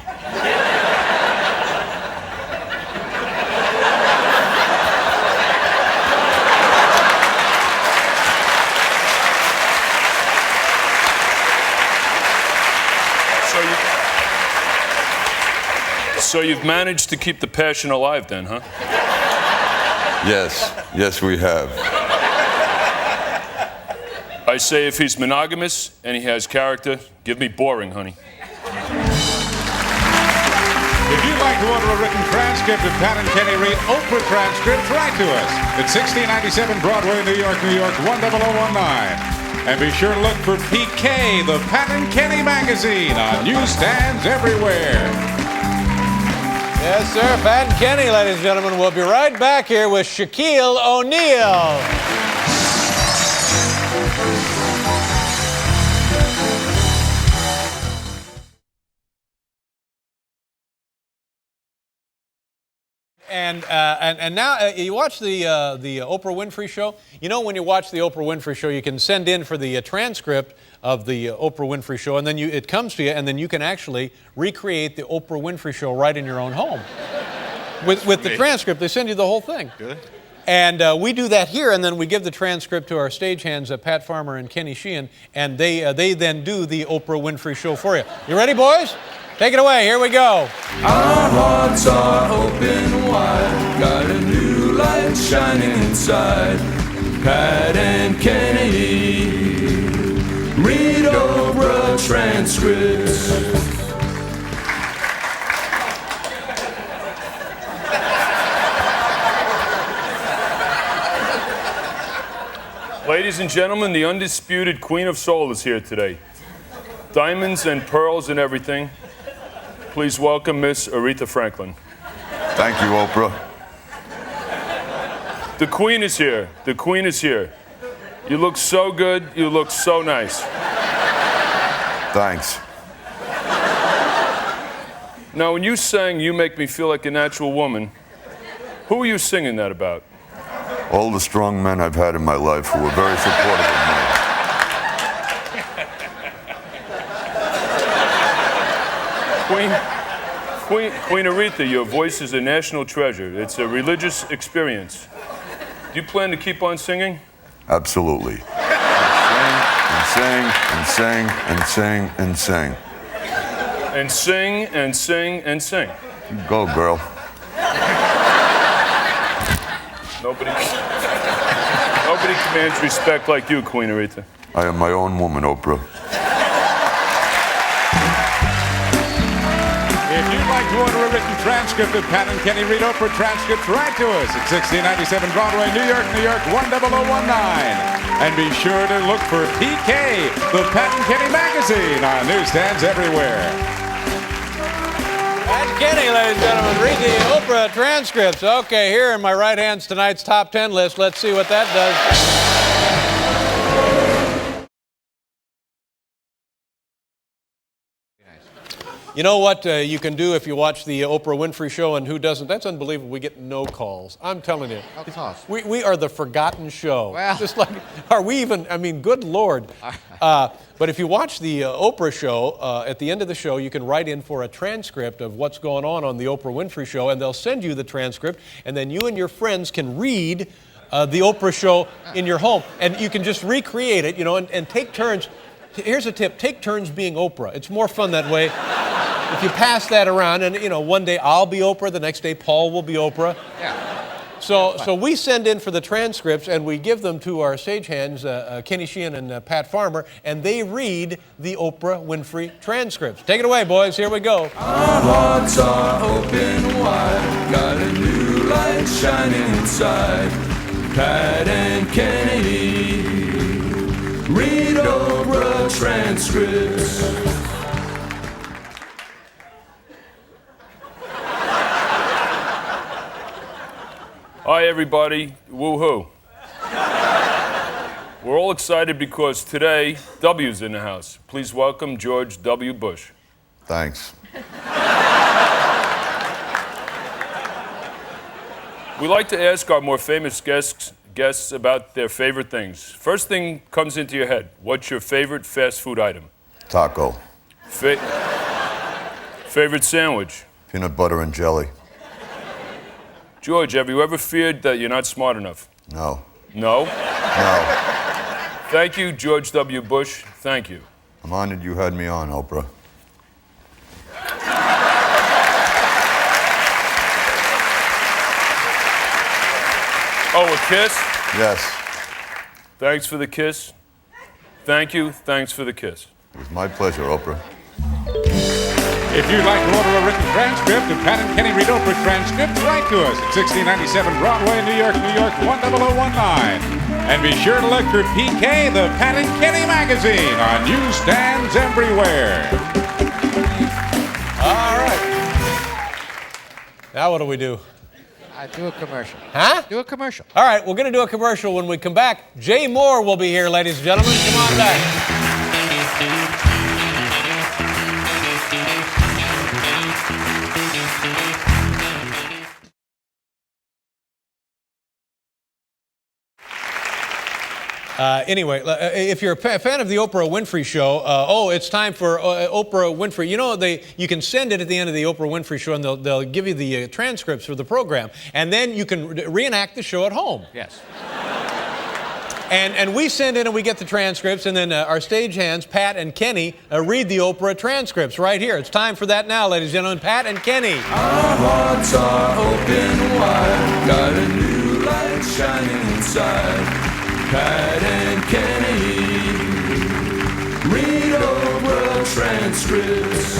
So you've managed to keep the passion alive then, huh? Yes, yes we have. I say if he's monogamous and he has character, give me boring, honey. If you'd like to order a written transcript of Pat and Kenny Read Oprah Transcripts, write to us at 1697 Broadway, New York, New York, 10019. And be sure to look for PK, the Pat and Kenny magazine, on newsstands everywhere. Yes, sir. Pat and Kenny, ladies and gentlemen. We'll be right back here with Shaquille O'Neal. And now you watch the Oprah Winfrey Show. You know, when you watch the Oprah Winfrey Show, you can send in for the transcript of the Oprah Winfrey Show, and then it comes to you, and then you can actually recreate the Oprah Winfrey Show right in your own home. With the transcript, they send you the whole thing. Good. And we do that here, and then we give the transcript to our stagehands, Pat Farmer and Kenny Sheehan, and they then do the Oprah Winfrey Show for you. You ready, boys? Take it away. Here we go. Our hearts are open wide, got a new light shining inside. Pat and Kenny read Oprah transcripts. Ladies and gentlemen, the undisputed Queen of Soul is here today. Diamonds and pearls and everything. Please welcome Miss Aretha Franklin. Thank you, Oprah. The Queen is here. The Queen is here. You look so good. You look so nice. Thanks. Now, when you sang "You Make Me Feel Like a Natural Woman," who were you singing that about? All the strong men I've had in my life who were very supportive of me. Queen Aretha, your voice is a national treasure. It's a religious experience. Do you plan to keep on singing? Absolutely. And sing, and sing, and sing, and sing. And sing, and sing, and sing. Go, girl. Nobody commands respect like you, Queen Aretha. I am my own woman, Oprah. If you'd like to order a written transcript of Pat and Kenny Read Oprah Transcripts, write to us at 1697 Broadway, New York, New York, 10019. And be sure to look for PK, the Pat and Kenny magazine, on newsstands everywhere. Pat and Kenny, ladies and gentlemen, read the Oprah Transcripts. Okay, here in my right hand's tonight's top 10 list. Let's see what that does. You know what you can do if you watch the Oprah Winfrey Show, and who doesn't? That's unbelievable. We get no calls. I'm telling you. No calls. We are the forgotten show. Well. Just like, are we even, I mean, good Lord. But if you watch the Oprah Show, at the end of the show, you can write in for a transcript of what's going on the Oprah Winfrey Show, and they'll send you the transcript, and then you and your friends can read the Oprah Show in your home. And you can just recreate it, you know, and take turns. Here's a tip. Take turns being Oprah. It's more fun that way. If you pass that around, and, you know, one day I'll be Oprah, the next day Paul will be Oprah. Yeah. So we send in for the transcripts, and we give them to our stagehands, Kenny Sheehan and Pat Farmer, and they read the Oprah Winfrey transcripts. Take it away, boys. Here we go. Our hearts are open wide, got a new light shining inside. Pat and Kenny read Oprah transcripts. Hi, everybody. Woo-hoo. We're all excited because today, W's in the house. Please welcome George W. Bush. Thanks. We like to ask our more famous guests about their favorite things. First thing comes into your head. What's your favorite fast food item? Taco. Favorite sandwich? Peanut butter and jelly. George, have you ever feared that you're not smart enough? No. No? No. Thank you, George W. Bush. Thank you. I'm honored you had me on, Oprah. Oh, a kiss? Yes. Thanks for the kiss. Thank you. Thanks for the kiss. It was my pleasure, Oprah. If you'd like to order a written transcript of Pat and Kenny Read Oprah Transcripts, write to us at 1697 Broadway, New York, New York, 10019. And be sure to look for PK, the Pat and Kenny magazine, on newsstands everywhere. All right. Now what do we do? Do a commercial. Huh? Do a commercial. All right, we're going to do a commercial. When we come back, Jay Moore will be here, ladies and gentlemen. Come on back. Anyway, if you're a fan of the Oprah Winfrey Show, it's time for Oprah Winfrey. You know, you can send it at the end of the Oprah Winfrey Show, and they'll give you the transcripts for the program, and then you can reenact the show at home. Yes. And we send in and we get the transcripts, and then our stagehands, Pat and Kenny, read the Oprah transcripts right here. It's time for that now, ladies and gentlemen. Pat and Kenny. Our hearts are open wide, got a new light shining inside. Pat and Kenny read Oprah transcripts.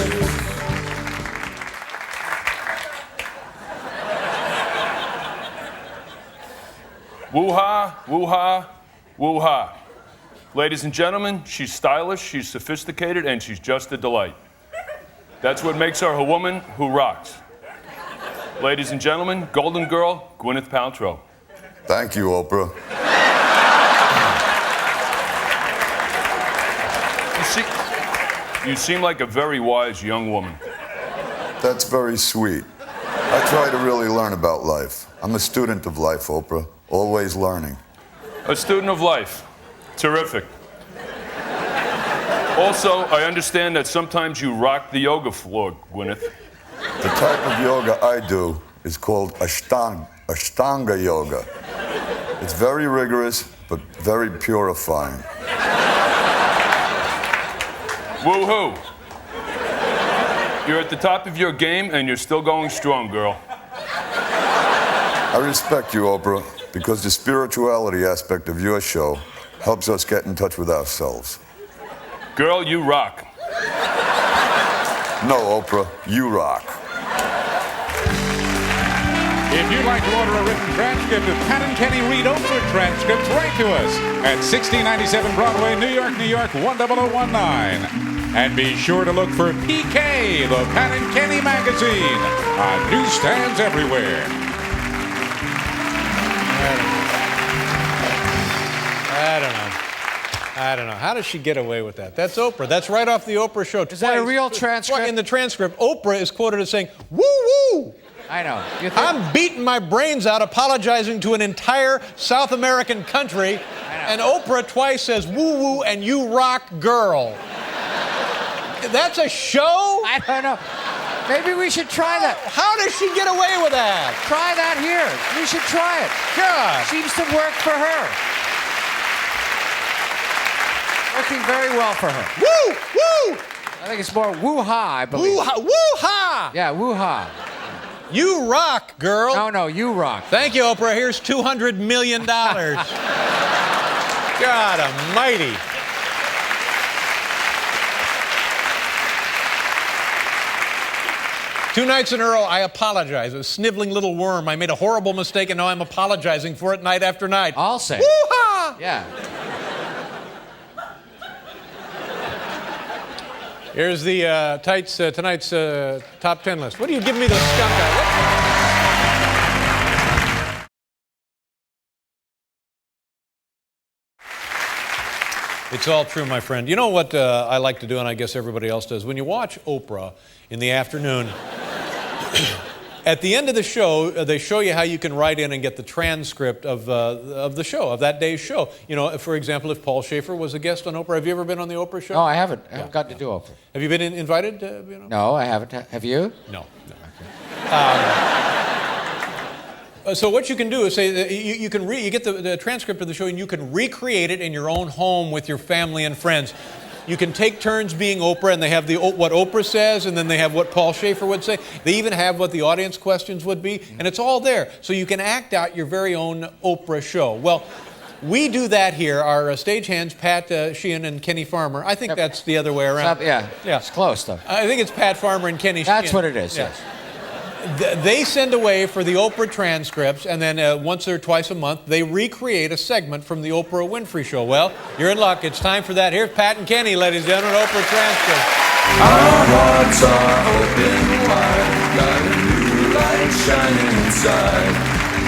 Woo-ha, woo-ha, woo-ha. Ladies and gentlemen, she's stylish, she's sophisticated, and she's just a delight. That's what makes her a woman who rocks. Ladies and gentlemen, Golden Girl, Gwyneth Paltrow. Thank you, Oprah. You seem like a very wise young woman. That's very sweet. I try to really learn about life. I'm a student of life, Oprah. Always learning. A student of life. Terrific. Also, I understand that sometimes you rock the yoga floor, Gwyneth. The type of yoga I do is called Ashtanga yoga. It's very rigorous, but very purifying. Woo-hoo. You're at the top of your game, and you're still going strong, girl. I respect you, Oprah, because the spirituality aspect of your show helps us get in touch with ourselves. Girl, you rock. No, Oprah, you rock. If you'd like to order a written transcript of Pat and Kenny Read Oprah Transcripts, write to us at 1697 Broadway, New York, New York, 10019. And be sure to look for PK, the Pat and Kenny magazine, on newsstands everywhere. I don't know. How does she get away with that? That's Oprah. That's right off the Oprah show. Is that a real transcript? In the transcript, Oprah is quoted as saying, woo-woo! I know. I'm beating my brains out apologizing to an entire South American country, and Oprah twice says woo-woo and you rock girl. That's a show? I don't know. Maybe we should try that. How does she get away with that? Try that here. We should try it. God. Seems to work for her. Working very well for her. Woo! Woo! I think it's more woo-ha, I believe. Woo-ha! Woo-ha! Yeah, woo-ha. You rock, girl. No, you rock. Thank you, Oprah. Here's $200 million. God almighty. Two nights in a row, I apologize. A sniveling little worm. I made a horrible mistake, and now I'm apologizing for it night after night. I'll say. Woo-ha! Yeah. Here's the tonight's top 10 list. What are you giving me the skunk eye? It's all true, my friend. You know what I like to do, and I guess everybody else does? When you watch Oprah in the afternoon, at the end of the show, they show you how you can write in and get the transcript of the show, of that day's show. You know, for example, if Paul Schaefer was a guest on Oprah. Have you ever been on the Oprah show? No, I haven't. I haven't gotten to do Oprah. Have you been invited? You know? No, I haven't. Have you? No. So what you can do is say you get the transcript of the show and you can recreate it in your own home with your family and friends. You can take turns being Oprah, and they have what Oprah says, and then they have what Paul Schaefer would say. They even have what the audience questions would be, and it's all there. So you can act out your very own Oprah show. Well, we do that here. Our stagehands, Pat Sheehan and Kenny Farmer. I think that's the other way around. Yeah, it's close, though. I think it's Pat Farmer and Kenny Sheehan. That's what it is, yes. They send away for the Oprah transcripts, and then once or twice a month, they recreate a segment from the Oprah Winfrey Show. Well, you're in luck. It's time for that. Here's Pat and Kenny, ladies and gentlemen, Oprah transcripts. Our hearts are open wide, got a new light shining inside.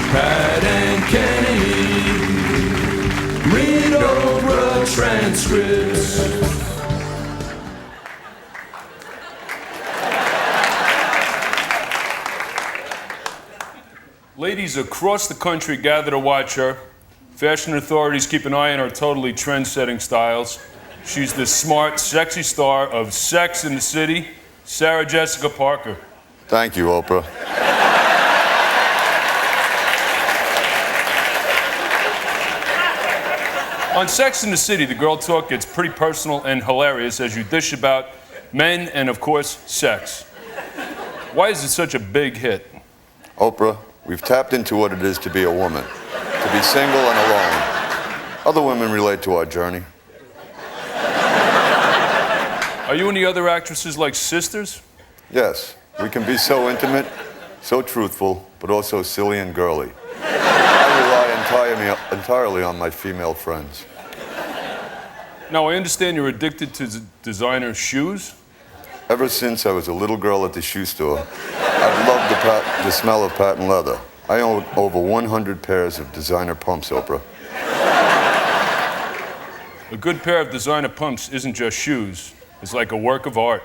Pat and Kenny read Oprah transcripts. Ladies across the country gather to watch her. Fashion authorities keep an eye on her totally trend-setting styles. She's the smart, sexy star of Sex and the City, Sarah Jessica Parker. Thank you, Oprah. On Sex and the City, the girl talk gets pretty personal and hilarious as you dish about men and, of course, sex. Why is it such a big hit? Oprah, we've tapped into what it is to be a woman, to be single and alone. Other women relate to our journey. Are you and the other actresses like sisters? Yes, we can be so intimate, so truthful, but also silly and girly. I rely entirely on my female friends. Now, I understand you're addicted to designer shoes? Ever since I was a little girl at the shoe store, I've loved the smell of patent leather. I own over 100 pairs of designer pumps, Oprah. A good pair of designer pumps isn't just shoes. It's like a work of art.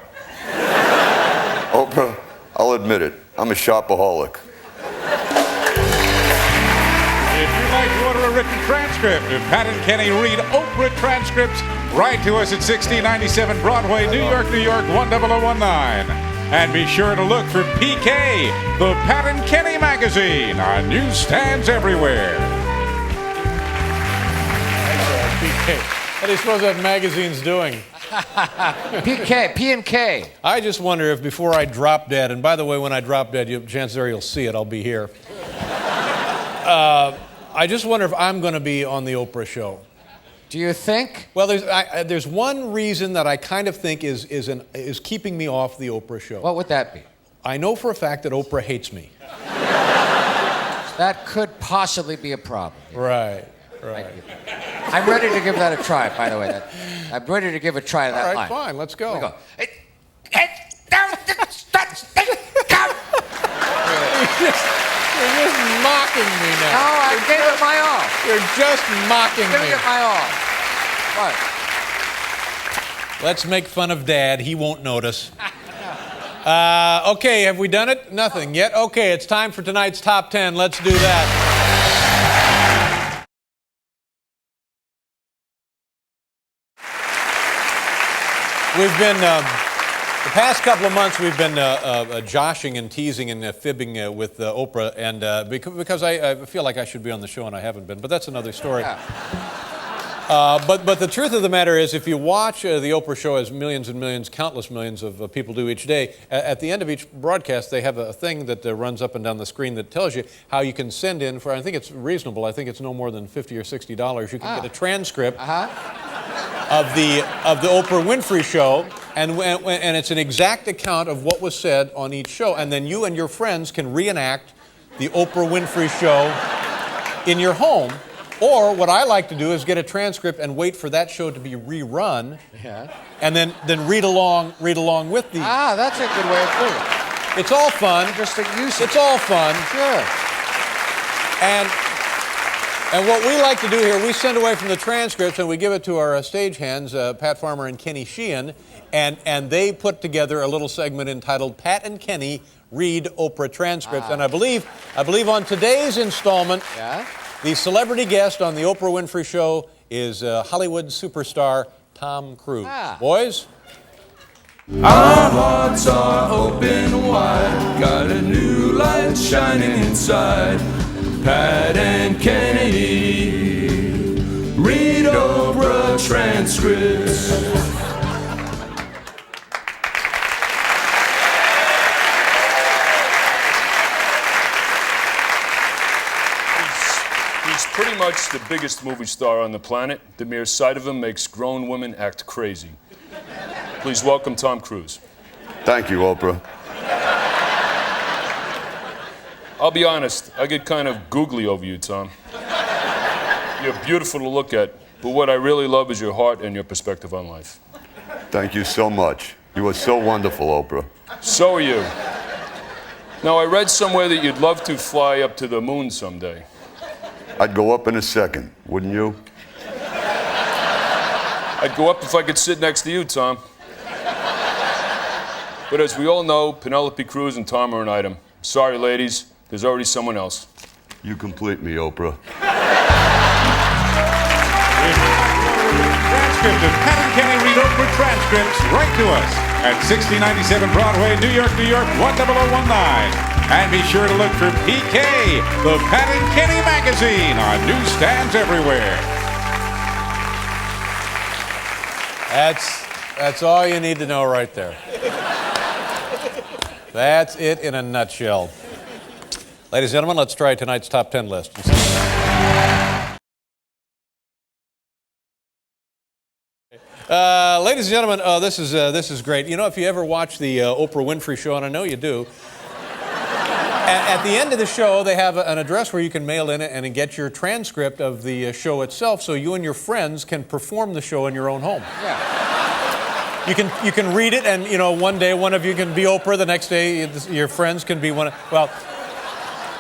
Oprah, I'll admit it, I'm a shopaholic. If you'd like to order a written transcript of Pat and Kenny Read Oprah Transcripts, write to us at 1697 Broadway, New York, 10019. And be sure to look for PK, the Pat and Kenny magazine, on newsstands everywhere. PK. What do you suppose that magazine's doing? PK, P&K. I just wonder if before I drop dead, and by the way, when I drop dead, chances are you'll see it, I'll be here. I just wonder if I'm going to be on the Oprah show. Do you think? Well, there's one reason that I kind of think is keeping me off the Oprah show. What would that be? I know for a fact that Oprah hates me. That could possibly be a problem. Right. I'm ready to give that a try, by the way. I'm ready to give a try to that All right, line. fine, let's go. Here we go. You're just mocking me now. No, I gave it my all. You're just mocking Giving me. it my all. What? Let's make fun of Dad. He won't notice. Okay, have we done it? Nothing yet? Okay, it's time for tonight's Top 10. Let's do that. We've been, the past couple of months, we've been joshing and teasing and fibbing with Oprah, and because I feel like I should be on the show and I haven't been, but that's another story. Yeah. But the truth of the matter is, if you watch the Oprah show, as millions and millions, countless millions of people do each day, at the end of each broadcast, they have a thing that runs up and down the screen that tells you how you can send in for, I think it's reasonable, I think it's no more than $50 or $60. You can get a transcript of the Oprah Winfrey show, and it's an exact account of what was said on each show, and then you and your friends can reenact the Oprah Winfrey show in your home. Or what I like to do is get a transcript and wait for that show to be rerun, and then read along with the. That's a good way of doing it. It's all fun. Interesting use. It's all fun. Sure. And what we like to do here, we send away from the transcripts and we give it to our stagehands, Pat Farmer and Kenny Sheehan, and they put together a little segment entitled Pat and Kenny Read Oprah Transcripts. And I believe on today's installment, the celebrity guest on the Oprah Winfrey Show is Hollywood superstar Tom Cruise. Boys? Our hearts are open wide, got a new light shining inside. Pat and Kenny read Oprah transcripts. He's pretty much the biggest movie star on the planet. The mere sight of him makes grown women act crazy. Please welcome Tom Cruise. Thank you, Oprah. I'll be honest, I get kind of googly over you, Tom. You're beautiful to look at, but what I really love is your heart and your perspective on life. Thank you so much. You are so wonderful, Oprah. So are you. Now, I read somewhere that you'd love to fly up to the moon someday. I'd go up in a second, wouldn't you? I'd go up if I could sit next to you, Tom. But as we all know, Penelope Cruz and Tom are an item. Sorry, ladies, there's already someone else. You complete me, Oprah. Transcript of Pat and Kenny Read Oprah Transcripts, write to us at 6097 Broadway, New York, New York, 10019. And be sure to look for PK, the Pat and Kenny magazine, on newsstands everywhere. That's all you need to know right there. That's it in a nutshell. Ladies and gentlemen, let's try tonight's top 10 list. Ladies and gentlemen, this is great. You know, if you ever watch the Oprah Winfrey Show, and I know you do, at the end of the show, they have an address where you can mail in it and get your transcript of the show itself, so you and your friends can perform the show in your own home. Yeah. You can read it, and you know, one day one of you can be Oprah, the next day your friends can be one. Well,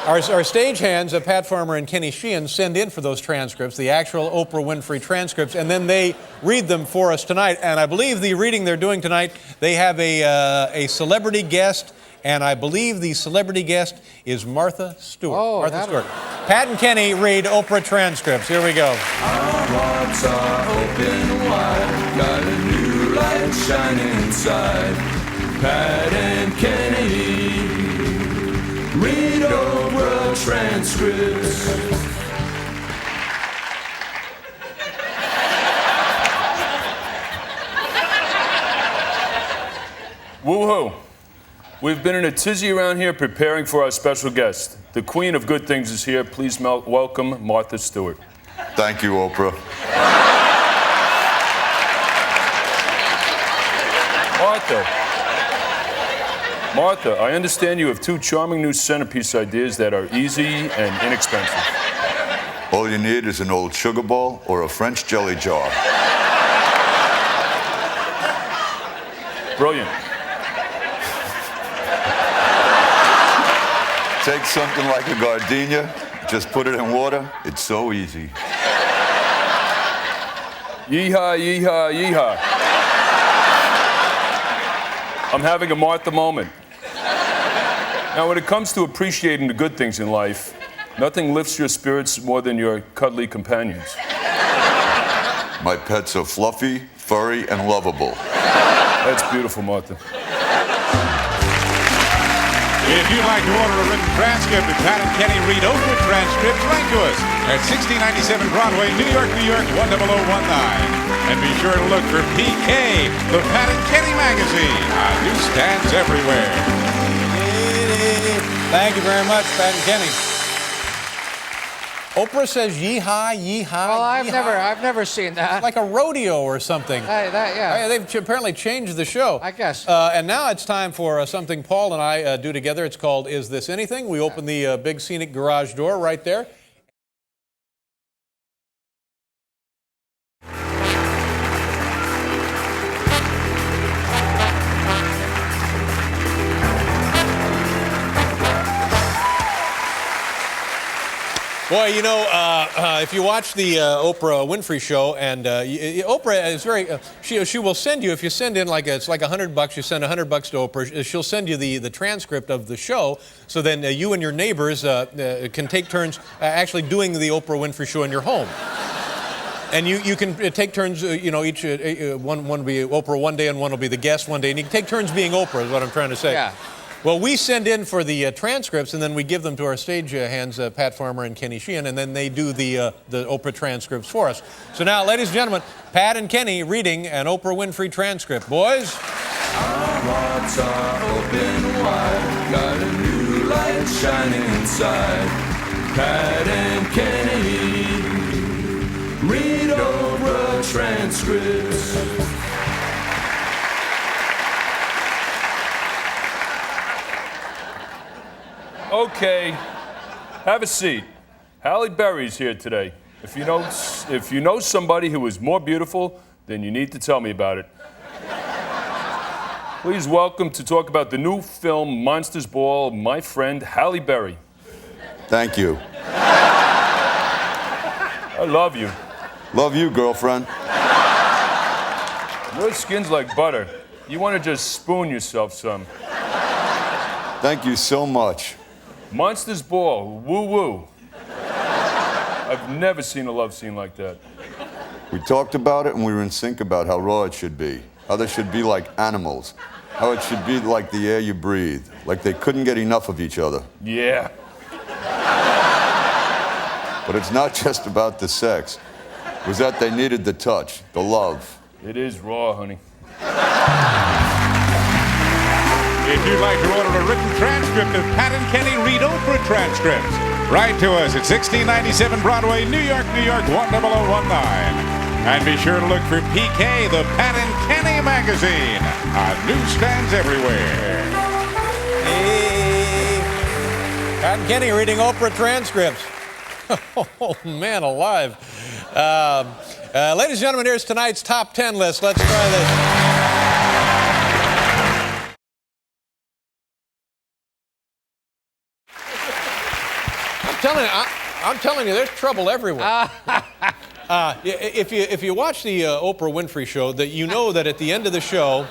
our stagehands, Pat Farmer and Kenny Sheehan, send in for those transcripts, the actual Oprah Winfrey transcripts, and then they read them for us tonight. And I believe the reading they're doing tonight, they have a celebrity guest. And I believe the celebrity guest is Martha Stewart. Oh, Martha Stewart. Pat and Kenny read Oprah transcripts. Here we go. Our hearts are open wide, got a new light shining inside. Pat and Kenny read Oprah transcripts. Woo-hoo. We've been in a tizzy around here preparing for our special guest. The queen of good things is here. Please welcome Martha Stewart. Thank you, Oprah. Martha, I understand you have two charming new centerpiece ideas that are easy and inexpensive. All you need is an old sugar ball or a French jelly jar. Brilliant. Take something like a gardenia, just put it in water. It's so easy. Yeehaw, yeehaw, yeehaw. I'm having a Martha moment. Now, when it comes to appreciating the good things in life, nothing lifts your spirits more than your cuddly companions. My pets are fluffy, furry, and lovable. That's beautiful, Martha. If you'd like to order a written transcript of Pat and Kenny Read Oprah Transcripts, write to us at 6097 Broadway, New York, New York, 10019. And be sure to look for PK, the Pat and Kenny magazine, on newsstands everywhere. Thank you very much, Pat and Kenny. Oprah says yeehaw, yeehaw. Well, I've yeehaw. never seen that. Like a rodeo or something. Yeah. They've apparently changed the show. I guess. And now it's time for something Paul and I do together. It's called Is This Anything? We open the big scenic garage door right there. Boy, you know, if you watch the Oprah Winfrey Show, and Oprah is very, she will send you, if you send in it's like $100, you send $100 to Oprah, she'll send you the transcript of the show, so then you and your neighbors can take turns actually doing the Oprah Winfrey Show in your home. And you can take turns, each, one will be Oprah one day and one will be the guest one day, and you can take turns being Oprah is what I'm trying to say. Yeah. Well, we send in for the transcripts, and then we give them to our stage hands, Pat Farmer and Kenny Sheehan, and then they do the Oprah transcripts for us. So now, ladies and gentlemen, Pat and Kenny reading an Oprah Winfrey transcript. Boys? Our hearts are open wide, got a new light shining inside. Pat and Kenny read Oprah transcripts. Okay, have a seat. Halle Berry's here today. If you know somebody who is more beautiful, then you need to tell me about it. Please welcome to talk about the new film Monsters Ball, my friend Halle Berry. Thank you. I love you. Love you, girlfriend. Your skin's like butter. You want to just spoon yourself some. Thank you so much. Monsters Ball, woo-woo. I've never seen a love scene like that. We talked about it and we were in sync about how raw it should be, how they should be like animals, how it should be like the air you breathe, like they couldn't get enough of each other. Yeah. But it's not just about the sex. It was that they needed the touch, the love. It is raw, honey. If you'd like to order a written transcript of Pat and Kenny Read Oprah Transcripts, write to us at 1697 Broadway, New York, New York, 10019. And be sure to look for PK, the Pat and Kenny magazine, on newsstands everywhere. Hey, Pat and Kenny reading Oprah Transcripts. Oh, man alive. Ladies and gentlemen, here's tonight's top 10 list. Let's try this. I'm telling you, there's trouble everywhere. If you watch the Oprah Winfrey show, that you know that at the end of the show,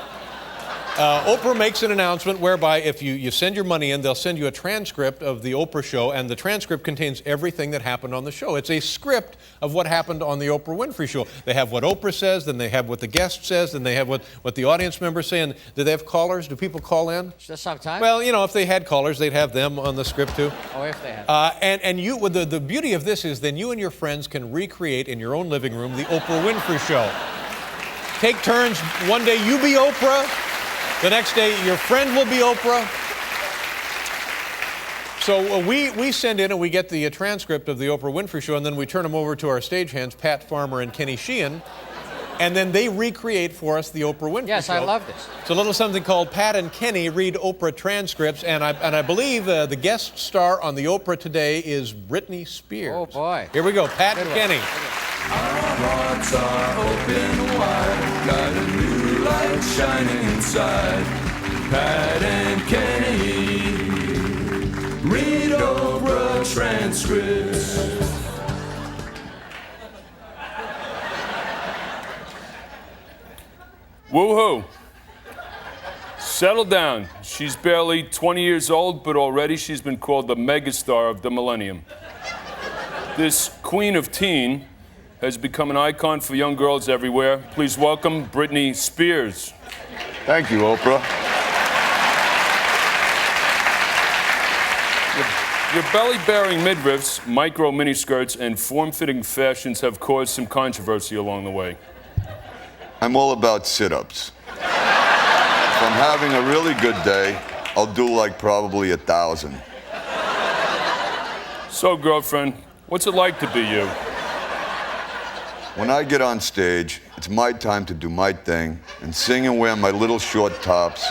Oprah makes an announcement whereby if you send your money in, they'll send you a transcript of the Oprah show, and the transcript contains everything that happened on the show. It's a script of what happened on the Oprah Winfrey show. They have what Oprah says, then they have what the guest says, then they have what the audience members say. And do they have callers? Do people call in? Just sometimes. Well, you know, if they had callers, they'd have them on the script too. Oh, if they had. And you, the beauty of this is then you and your friends can recreate in your own living room the Oprah Winfrey show. Take turns. One day you be Oprah. The next day, your friend will be Oprah. So we send in and we get the transcript of the Oprah Winfrey show, and then we turn them over to our stagehands, Pat Farmer and Kenny Sheehan, and then they recreate for us the Oprah Winfrey show. Yes, I love this. It's a little something called Pat and Kenny Read Oprah Transcripts, and I believe the guest star on the Oprah today is Britney Spears. Oh, boy. Here we go, Pat and Kenny. Our hearts are open wide, got a new light shining inside. Pat and Kenny read Oprah transcripts. Woo-hoo. Settle down. She's barely 20 years old, but already she's been called the megastar of the millennium. This queen of teen has become an icon for young girls everywhere. Please welcome Britney Spears. Thank you, Oprah. Your belly-bearing midriffs, micro miniskirts, and form-fitting fashions have caused some controversy along the way. I'm all about sit-ups. If I'm having a really good day, I'll do like probably 1,000. So, girlfriend, what's it like to be you? When I get on stage, it's my time to do my thing and sing and wear my little short tops.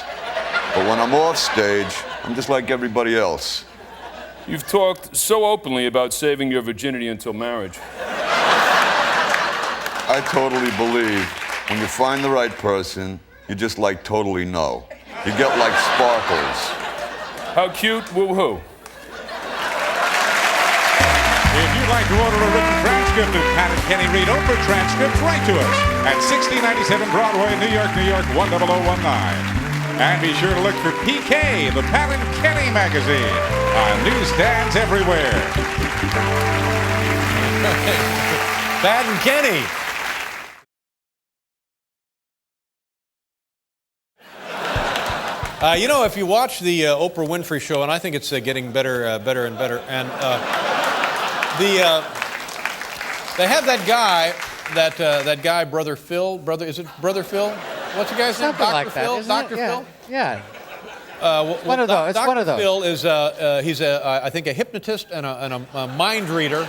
But when I'm off stage, I'm just like everybody else. You've talked so openly about saving your virginity until marriage. I totally believe when you find the right person, you just like totally know. You get like sparkles. How cute, woo-hoo. If you'd like to order a written transcript of Pat and Kenny Read Oprah Transcripts, write to us at 1697 Broadway, New York, New York, 10019. And be sure to look for PK, the Pat and Kenny magazine, on newsstands everywhere. Pat and Kenny. You know, if you watch the Oprah Winfrey show, and I think it's getting better and better, and they have that guy, Brother Phil. Is it Brother Phil? What's the guy's name? Something like that, Phil? isn't Dr. it? Phil? Yeah. One of those. It's Dr. one of those. Phil is he's I think a hypnotist and a mind reader.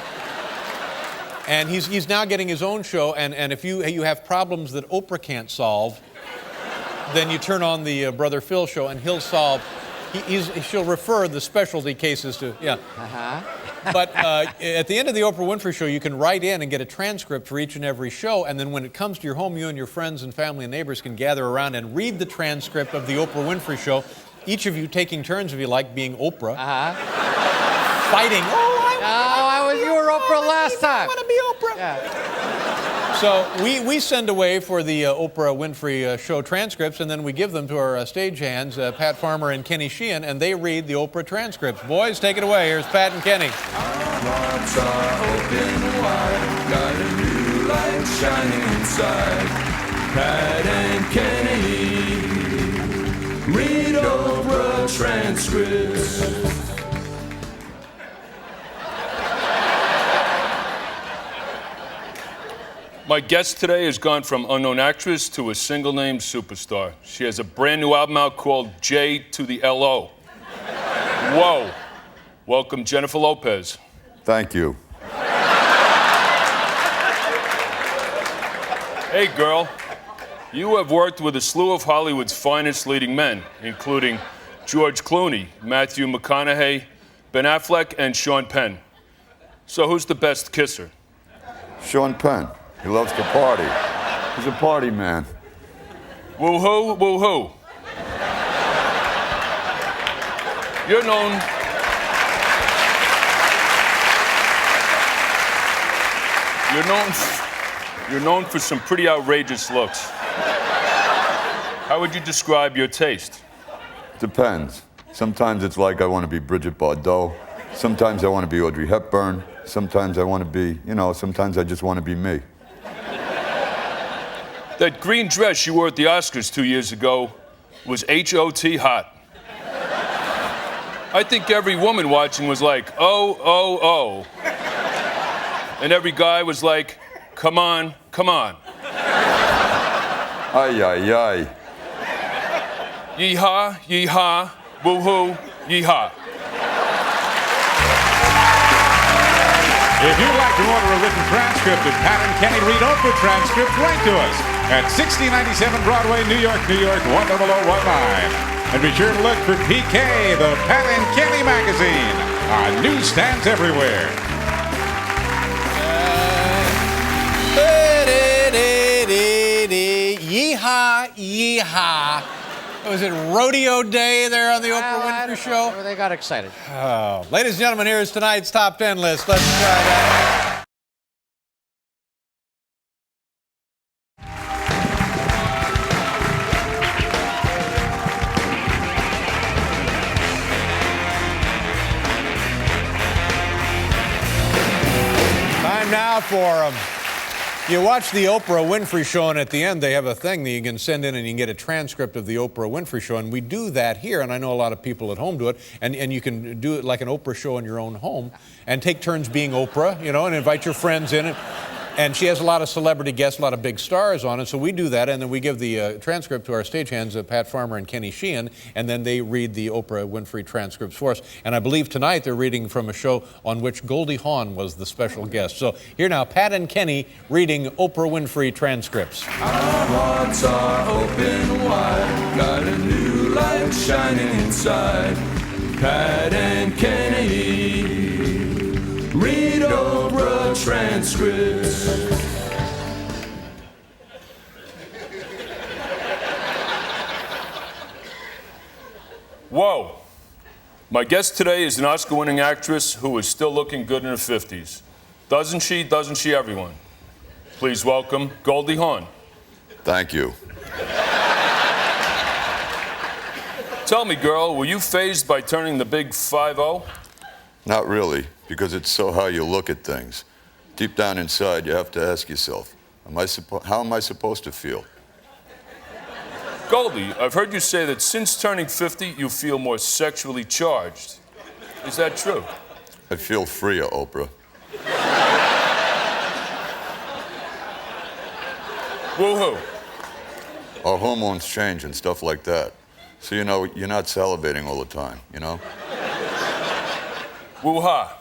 And he's now getting his own show. And if you have problems that Oprah can't solve, then you turn on the Brother Phil show, and he'll solve. She'll refer the specialty cases to But at the end of the Oprah Winfrey show, you can write in and get a transcript for each and every show, and then when it comes to your home, you and your friends and family and neighbors can gather around and read the transcript of the Oprah Winfrey show. Each of you taking turns, if you like, being Oprah, fighting. You were Oprah last time. I want to be Oprah. Yeah. So we send away for the Oprah Winfrey show transcripts, and then we give them to our stagehands, Pat Farmer and Kenny Sheehan, and they read the Oprah transcripts. Boys, take it away. Here's Pat and Kenny. Our hearts are open wide, got a new light shining inside. Pat and Kenny read Oprah transcripts. My guest today has gone from unknown actress to a single-name superstar. She has a brand new album out called J to the L-O. Whoa. Welcome, Jennifer Lopez. Thank you. Hey, girl. You have worked with a slew of Hollywood's finest leading men, including George Clooney, Matthew McConaughey, Ben Affleck, and Sean Penn. So who's the best kisser? Sean Penn. He loves to party. He's a party man. Woo-hoo, woo-hoo. You're known for some pretty outrageous looks. How would you describe your taste? Depends. Sometimes it's like I want to be Bridget Bardot. Sometimes I want to be Audrey Hepburn. Sometimes I want to be, sometimes I just want to be me. That green dress you wore at the Oscars 2 years ago was H-O-T hot. I think every woman watching was like, oh, oh, oh. And every guy was like, come on, come on. Ay, ay, ay. Yee-haw, yee-haw, woo-hoo, yee-haw. If you'd like to order a written transcript of Pat and Kenny Read Oprah Transcripts, write to us at 6097 Broadway, New York, New York, 10019. And be sure to look for PK, the Pat and Kenny magazine, on newsstands everywhere. Yeehaw, yeehaw. Was it rodeo day there on the Oprah Winfrey Show? They got excited. Oh. Ladies and gentlemen, here is tonight's top 10 list. Let's try that. Time now for you watch the Oprah Winfrey Show, and at the end they have a thing that you can send in and you can get a transcript of the Oprah Winfrey Show, and we do that here, and I know a lot of people at home do it, and you can do it like an Oprah show in your own home and take turns being Oprah, and invite your friends in. And she has a lot of celebrity guests, a lot of big stars on it, so we do that, and then we give the transcript to our stagehands, Pat Farmer and Kenny Sheehan, and then they read the Oprah Winfrey transcripts for us. And I believe tonight they're reading from a show on which Goldie Hawn was the special guest. So here now, Pat and Kenny reading Oprah Winfrey transcripts. Our hearts are open wide, got a new light shining inside. Pat and Kenny read Oprah transcripts. Whoa. My guest today is an Oscar-winning actress who is still looking good in her 50s. Doesn't she? Doesn't she, everyone? Please welcome Goldie Hawn. Thank you. Tell me, girl, were you fazed by turning the big 5-0? Not really, because it's so how you look at things. Deep down inside, you have to ask yourself, how am I supposed to feel? Goldie, I've heard you say that since turning 50, you feel more sexually charged. Is that true? I feel freer, Oprah. Woo-hoo. Our hormones change and stuff like that. So, you're not salivating all the time, Woo-ha.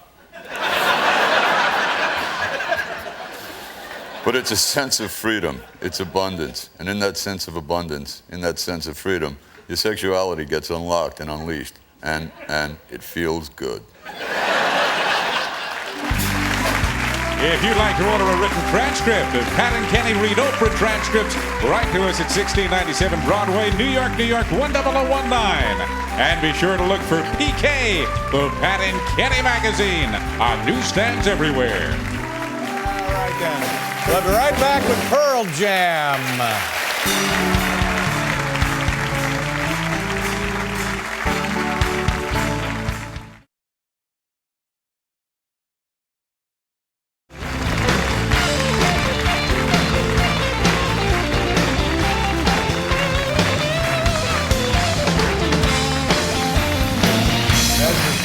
But it's a sense of freedom. It's abundance. And in that sense of abundance, in that sense of freedom, your sexuality gets unlocked and unleashed. And it feels good. If you'd like to order a written transcript of Pat and Kenny Read Oprah Transcripts, write to us at 1697 Broadway, New York, New York, 10019. And be sure to look for PK, the Pat and Kenny magazine, on newsstands everywhere. All right, then. We'll be right back with Pearl Jam.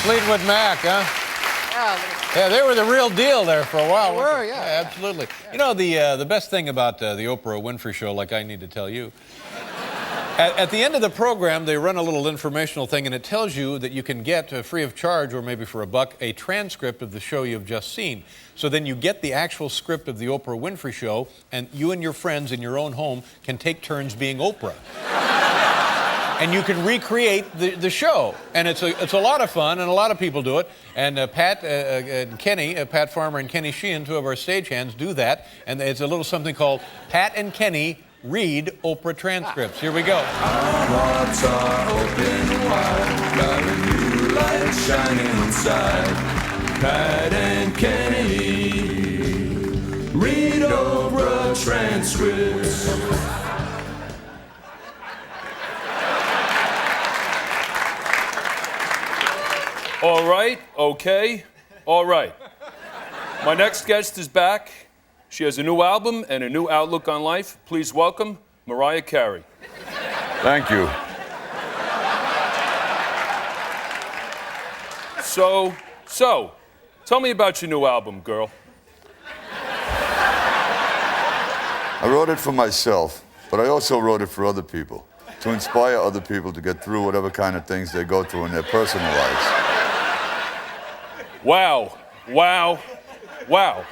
Fleetwood Mac, huh? Yeah, they were the real deal there for a while. They were, yeah. Absolutely. You know, the best thing about the Oprah Winfrey Show, like I need to tell you, at the end of the program, they run a little informational thing, and it tells you that you can get, free of charge, or maybe for $1, a transcript of the show you've just seen. So then you get the actual script of the Oprah Winfrey Show, and you and your friends in your own home can take turns being Oprah. And you can recreate the show. And it's a lot of fun, and a lot of people do it. And Pat and Kenny, Pat Farmer and Kenny Sheehan, two of our stagehands, do that. And it's a little something called Pat and Kenny Read Oprah Transcripts. Here we go. Our hearts are open wide, got a new light shining inside. Pat and Kenny read Oprah transcripts. All right, okay, all right. My next guest is back. She has a new album and a new outlook on life. Please welcome Mariah Carey. Thank you. So, tell me about your new album, girl. I wrote it for myself, but I also wrote it for other people, to inspire other people to get through whatever kind of things they go through in their personal lives. Wow, wow, wow.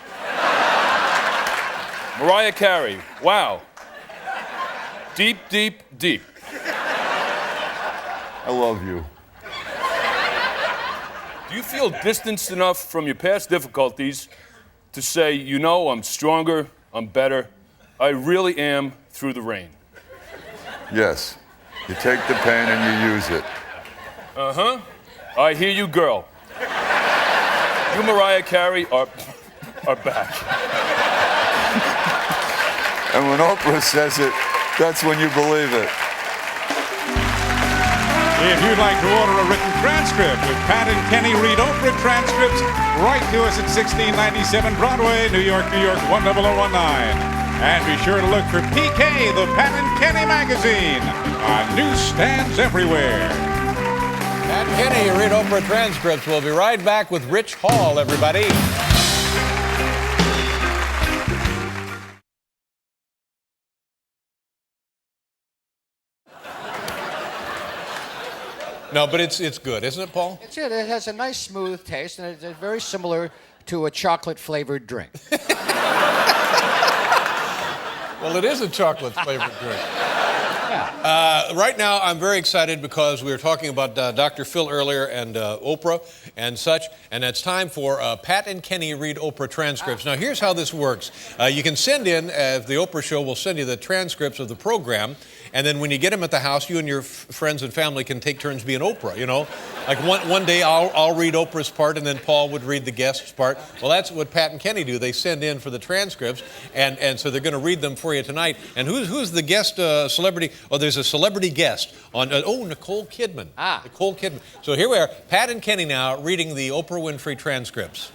Mariah Carey, wow. Deep, deep, deep. I love you. Do you feel distanced enough from your past difficulties to say, you know, I'm stronger, I'm better, I really am through the rain? Yes. You take the pain and you use it. Uh-huh. I hear you, girl. You, Mariah Carey, are back. And when Oprah says it, that's when you believe it. If you'd like to order a written transcript with Pat and Kenny Read Oprah Transcripts, write to us at 1697 Broadway, New York, New York, 10019. And be sure to look for PK, the Pat and Kenny magazine, on newsstands everywhere. Pat and Kenny Read Oprah Transcripts. We'll be right back with Rich Hall, everybody. No, but it's good, isn't it, Paul? It's good. It has a nice, smooth taste, and it's very similar to a chocolate-flavored drink. Well, it is a chocolate-flavored drink. Right now, I'm very excited because we were talking about Dr. Phil earlier and Oprah and such, and it's time for Pat and Kenny Read Oprah Transcripts. Now, here's how this works. You can send in, the Oprah Show will send you the transcripts of the program, and then when you get them at the house, you and your friends and family can take turns being Oprah, you know? Like one day I'll read Oprah's part, and then Paul would read the guest's part. Well, that's what Pat and Kenny do. They send in for the transcripts, and so they're going to read them for you tonight. And who's the guest celebrity? Oh, there's a celebrity guest on, Nicole Kidman. Nicole Kidman. So here we are, Pat and Kenny now reading the Oprah Winfrey transcripts.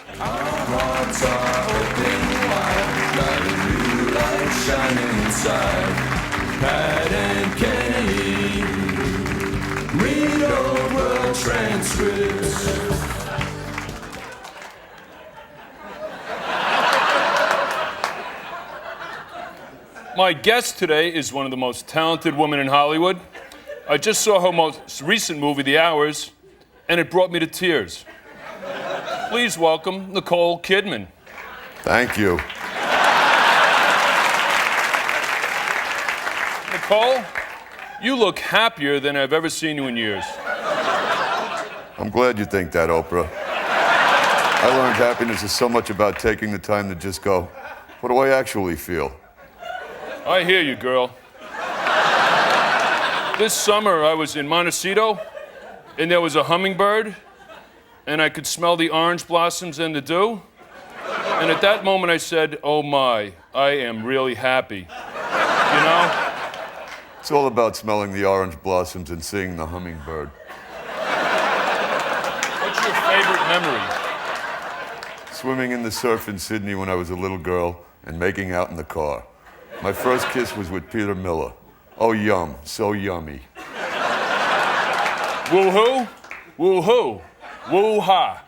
Our hearts are open wide, got a new light shining inside. Pat and Kenny read Oprah transcripts. My guest today is one of the most talented women in Hollywood. I just saw her most recent movie, The Hours, and it brought me to tears. Please welcome Nicole Kidman. Thank you. Nicole, you look happier than I've ever seen you in years. I'm glad you think that, Oprah. I learned happiness is so much about taking the time to just go, what do I actually feel? I hear you, girl. This summer, I was in Montecito, and there was a hummingbird, and I could smell the orange blossoms and the dew. And at that moment, I said, oh my, I am really happy. You know? It's all about smelling the orange blossoms and seeing the hummingbird. What's your favorite memory? Swimming in the surf in Sydney when I was a little girl and making out in the car. My first kiss was with Peter Miller. Oh, yum, so yummy. Woo-hoo? Woo-hoo. Woo-ha.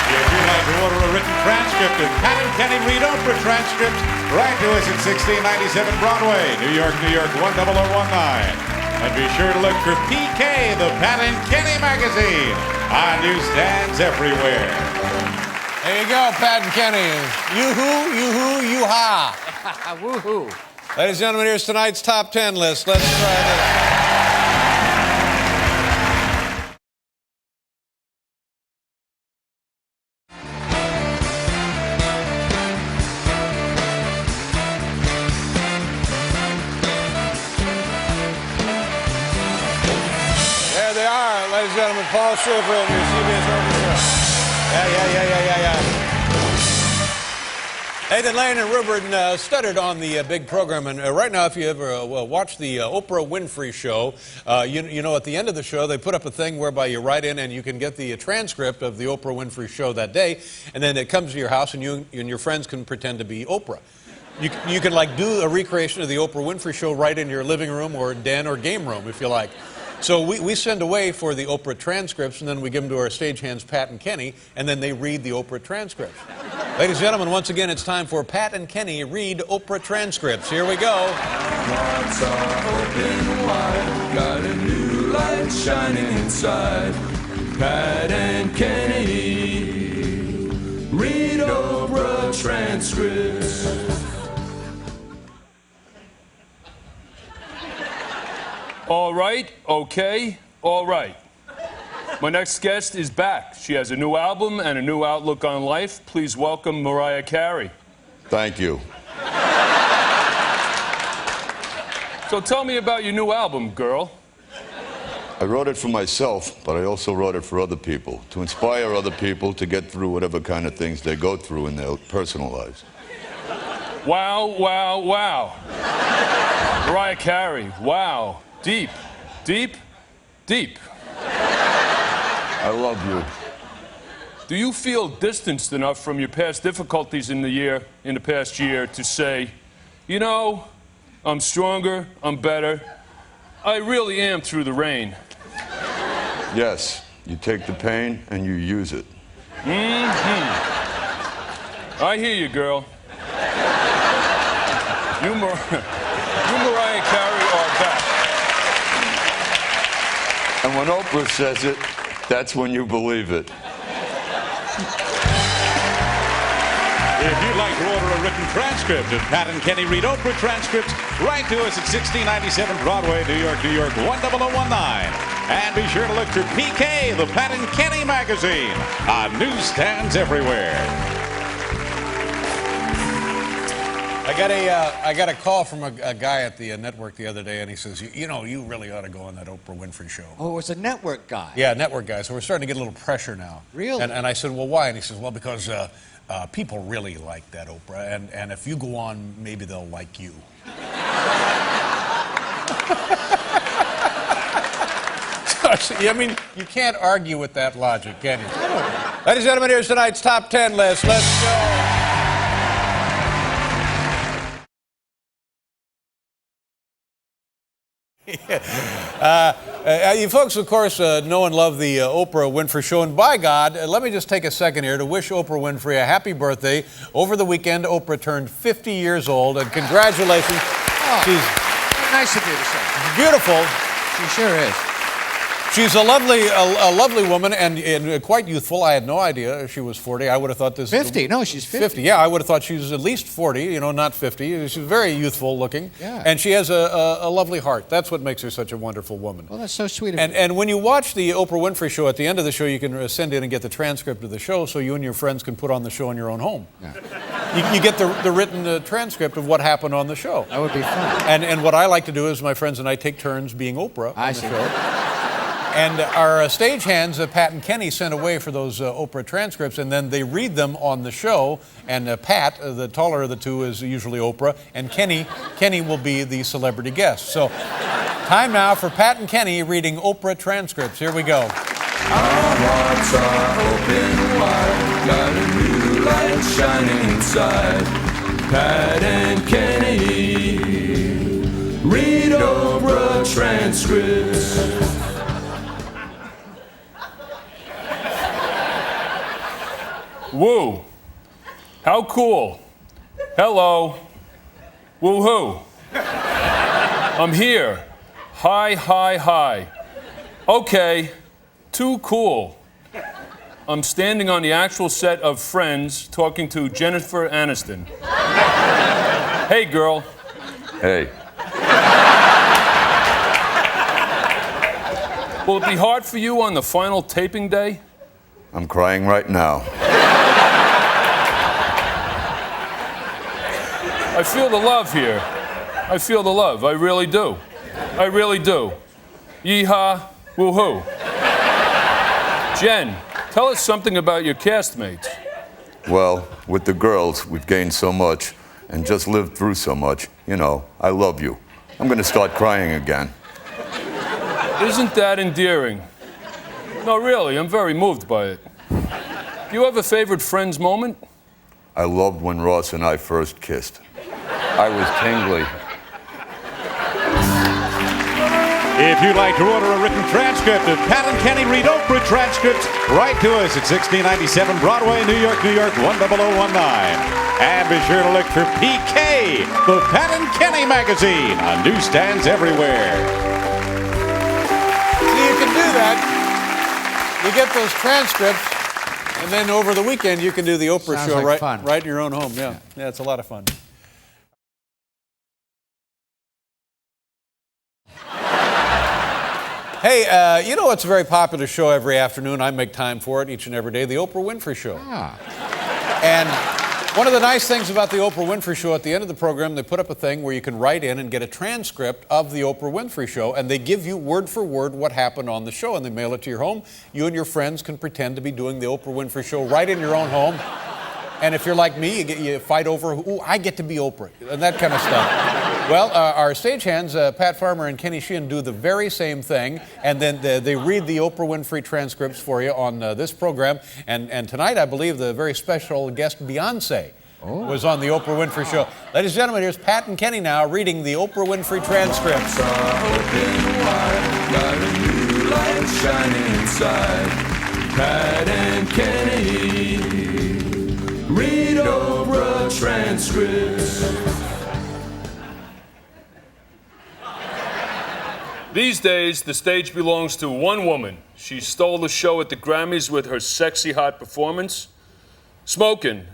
If you'd like to order a written transcript of Pat and Kenny Read Oprah Transcripts, write to us at 1697 Broadway, New York, New York, 10019. And be sure to look for PK, the Pat and Kenny magazine, on newsstands everywhere. There you go, Pat and Kenny. Yoo-hoo, yoo-hoo, yoo-ha. Woohoo. Ladies and gentlemen, here's tonight's top 10 list. Let's try this. There they are, ladies and gentlemen. Paul Schiffer and your CBS Orchestra. Yeah. Nathan Lane and Ruben stuttered on the big program. And right now, if you ever watch the Oprah Winfrey Show, you know, at the end of the show, they put up a thing whereby you write in and you can get the transcript of the Oprah Winfrey Show that day. And then it comes to your house and you and your friends can pretend to be Oprah. You can like do a recreation of the Oprah Winfrey Show right in your living room or den or game room if you like. So we send away for the Oprah transcripts, and then we give them to our stagehands, Pat and Kenny, and then they read the Oprah transcripts. Ladies and gentlemen, once again, it's time for Pat and Kenny Read Oprah Transcripts. Here we go. Hearts are open wide, got a new light shining inside. Pat and Kenny Read Oprah Transcripts. All right, okay, all right. My next guest is back. She has a new album and a new outlook on life. Please welcome Mariah Carey. Thank you. So tell me about your new album, girl. I wrote it for myself, but I also wrote it for other people, to inspire other people to get through whatever kind of things they go through in their personal lives. Wow, wow, wow. Mariah Carey, wow. Deep, deep, deep. I love you. Do you feel distanced enough from your past difficulties in the past year to say, you know, I'm stronger, I'm better, I really am through the rain? Yes, you take the pain and you use it. I hear you, girl. You Mariah Carey are back. And when Oprah says it, that's when you believe it. If you'd like to order a written transcript of Pat and Kenny Read Oprah Transcripts, write to us at 1697 Broadway, New York, New York, 10019. And be sure to look for PK, the Pat and Kenny magazine, on newsstands everywhere. I got a call from a guy at the network the other day, and he says, you know, you really ought to go on that Oprah Winfrey Show. Oh, it's a network guy. Yeah, network guy. So we're starting to get a little pressure now. Really? And I said, well, why? And he says, well, because people really like that Oprah, and if you go on, maybe they'll like you. I mean, you can't argue with that logic, can you? Ladies and gentlemen, here's tonight's top 10 list. Let's go. You folks, of course, know and love the Oprah Winfrey Show. And by God, let me just take a second here to wish Oprah Winfrey a happy birthday. Over the weekend, Oprah turned 50 years old, and congratulations. Oh, She's nice of you to say. beautiful. She sure is. She's a lovely woman and quite youthful. I had no idea she was 40. I would have thought this 50. No, she's 50. Yeah, I would have thought she was at least 40, you know, not 50. She's very youthful looking. Yeah. And she has a lovely heart. That's what makes her such a wonderful woman. Well, that's so sweet of you. And when you watch the Oprah Winfrey Show, at the end of the show, you can send in and get the transcript of the show so you and your friends can put on the show in your own home. Yeah. You get the written transcript of what happened on the show. That would be fun. And what I like to do is my friends and I take turns being Oprah on the show. And our stagehands, Pat and Kenny, sent away for those Oprah transcripts, and then they read them on the show. And Pat, the taller of the two, is usually Oprah, and Kenny will be the celebrity guest. So, time now for Pat and Kenny reading Oprah transcripts. Here we go. Our hearts are open wide, got a new light shining inside. Pat and Kenny read Oprah transcripts. Woo. How cool. Hello. Woo-hoo. I'm here. Hi, hi, hi. Okay, too cool. I'm standing on the actual set of Friends talking to Jennifer Aniston. Hey, girl. Hey. Will it be hard for you on the final taping day? I'm crying right now. I feel the love here. I feel the love. I really do. I really do. Yeehaw, woohoo. Jen, tell us something about your castmates. Well, with the girls, we've gained so much and just lived through so much. You know, I love you. I'm going to start crying again. Isn't that endearing? No, really, I'm very moved by it. Do you have a favorite Friends moment? I loved when Ross and I first kissed. I was tingly. If you'd like to order a written transcript of Pat and Kenny Read Oprah Transcripts, write to us at 1697 Broadway, New York, 10019. And be sure to look for PK, the Pat and Kenny magazine, on newsstands everywhere. See, you can do that. You get those transcripts, and then over the weekend you can do the Oprah Sounds show like right in your own home. Yeah, it's a lot of fun. Hey, you know what's a very popular show every afternoon? I make time for it each and every day, the Oprah Winfrey Show. And one of the nice things about the Oprah Winfrey Show, at the end of the program, they put up a thing where you can write in and get a transcript of the Oprah Winfrey Show, and they give you word for word what happened on the show, and they mail it to your home. You and your friends can pretend to be doing the Oprah Winfrey Show right in your own home. And if you're like me, you fight over, ooh, I get to be Oprah, and that kind of stuff. Well, our stagehands, Pat Farmer and Kenny Sheehan, do the very same thing, and then they read the Oprah Winfrey transcripts for you on this program. And tonight, I believe the very special guest, Beyonce, was on the Oprah Winfrey Show. Ladies and gentlemen, here's Pat and Kenny now reading the Oprah Winfrey transcripts. Got a new light shining inside. Pat and Kenny read Oprah transcripts. These days, the stage belongs to one woman. She stole the show at the Grammys with her sexy hot performance. Smokin'.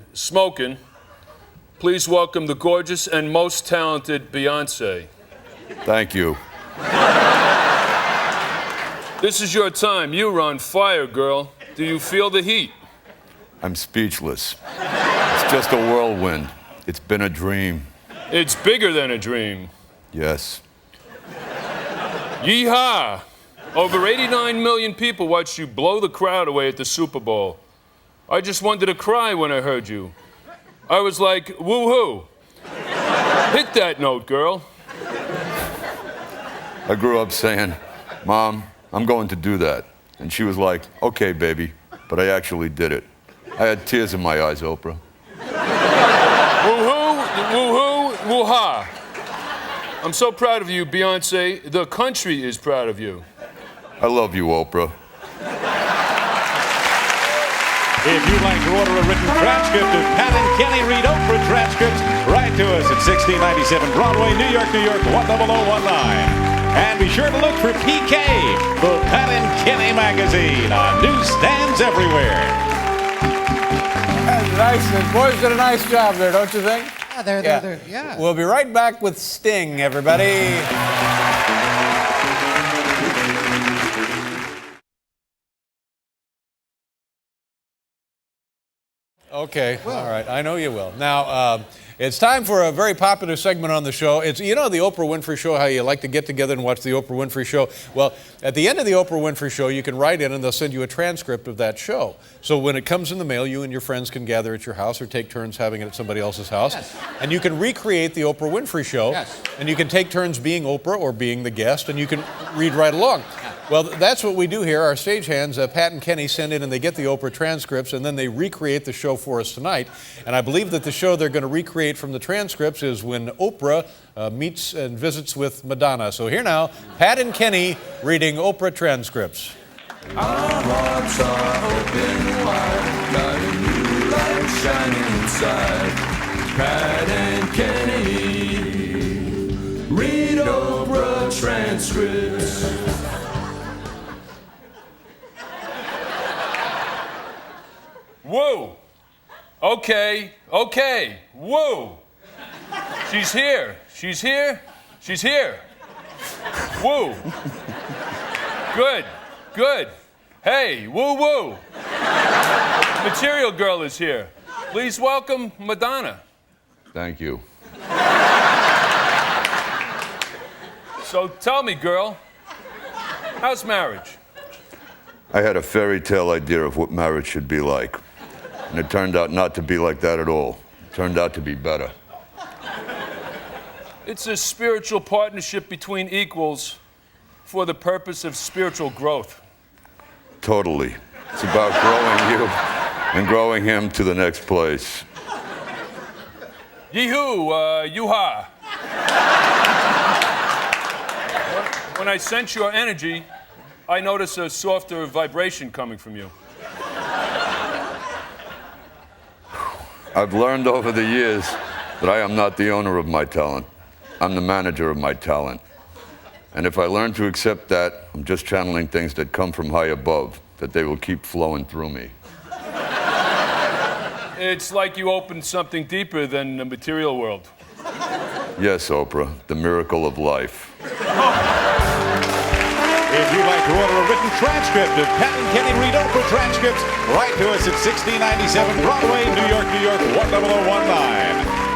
Please welcome the gorgeous and most talented Beyonce. Thank you. This is your time. You're on fire, girl. Do you feel the heat? I'm speechless. It's just a whirlwind. It's been a dream. It's bigger than a dream. Yes. Yeehaw! Over 89 million people watched you blow the crowd away at the Super Bowl. I just wanted to cry when I heard you. I was like, woo-hoo. Hit that note, girl. I grew up saying, Mom, I'm going to do that. And she was like, okay, baby. But I actually did it. I had tears in my eyes, Oprah. Woo-hoo, woo-ha. I'm so proud of you, Beyonce. The country is proud of you. I love you, Oprah. If you'd like to order a written transcript of Pat and Kenny Read Oprah Transcripts, write to us at 1697 Broadway, New York, 10019. And be sure to look for PK, the Pat and Kenny magazine, on newsstands everywhere. That's nice. The boys did a nice job there, don't you think? Yeah. We'll be right back with Sting, everybody. Okay, all right. I know you will. Now, it's time for a very popular segment on the show. It's, you know, the Oprah Winfrey Show, how you like to get together and watch the Oprah Winfrey Show. Well, at the end of the Oprah Winfrey Show, you can write in and they'll send you a transcript of that show. So when it comes in the mail, you and your friends can gather at your house or take turns having it at somebody else's house. Yes. And you can recreate the Oprah Winfrey Show. Yes. And you can take turns being Oprah or being the guest, and you can read right along. Well, that's what we do here. Our stagehands, Pat and Kenny, send in and they get the Oprah transcripts, and then they recreate the show for us tonight. And I believe that the show they're going to recreate from the transcripts is when Oprah meets and visits with Madonna. So here now, Pat and Kenny reading Oprah transcripts. Our hearts are open wide, got a new light shining inside. Pat and Kenny read Oprah transcripts. Woo! Okay, woo! She's here. Woo! Good. Hey, woo! Material Girl is here. Please welcome Madonna. Thank you. So tell me, girl, how's marriage? I had a fairy tale idea of what marriage should be like. And it turned out not to be like that at all. It turned out to be better. It's a spiritual partnership between equals for the purpose of spiritual growth. Totally. It's about growing you and growing him to the next place. Yee-hoo, yoo-ha. When I sense your energy, I notice a softer vibration coming from you. I've learned over the years that I am not the owner of my talent. I'm the manager of my talent. And if I learn to accept that, I'm just channeling things that come from high above, that they will keep flowing through me. It's like you opened something deeper than the material world. Yes, Oprah, the miracle of life. If you'd like to order a written transcript of Pat and Kenny Read Oprah Transcripts, write to us at 1697 Broadway, New York, 10019.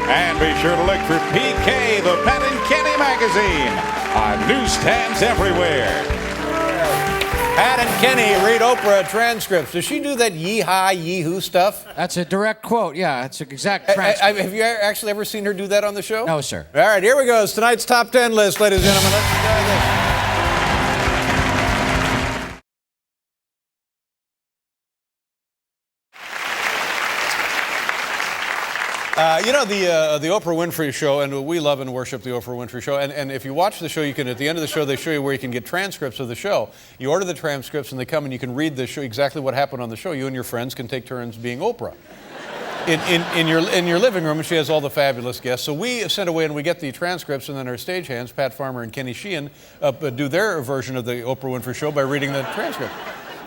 And be sure to look for PK, the Pat and Kenny magazine, on newsstands everywhere. Pat and Kenny Read Oprah Transcripts. Does she do that yee-haw, yee-hoo stuff? That's a direct quote. Yeah, it's an exact transcript. Have you actually ever seen her do that on the show? No, sir. All right, here we go. It's tonight's top 10 list, ladies and gentlemen. Let's enjoy this. You know, the Oprah Winfrey Show, and we love and worship the Oprah Winfrey Show, and if you watch the show, you can, at the end of the show, they show you where you can get transcripts of the show. You order the transcripts, and they come, and you can read the show, exactly what happened on the show. You and your friends can take turns being Oprah. In your living room, and she has all the fabulous guests. So we send away and we get the transcripts, and then our stagehands, Pat Farmer and Kenny Sheehan, do their version of the Oprah Winfrey Show by reading the transcript.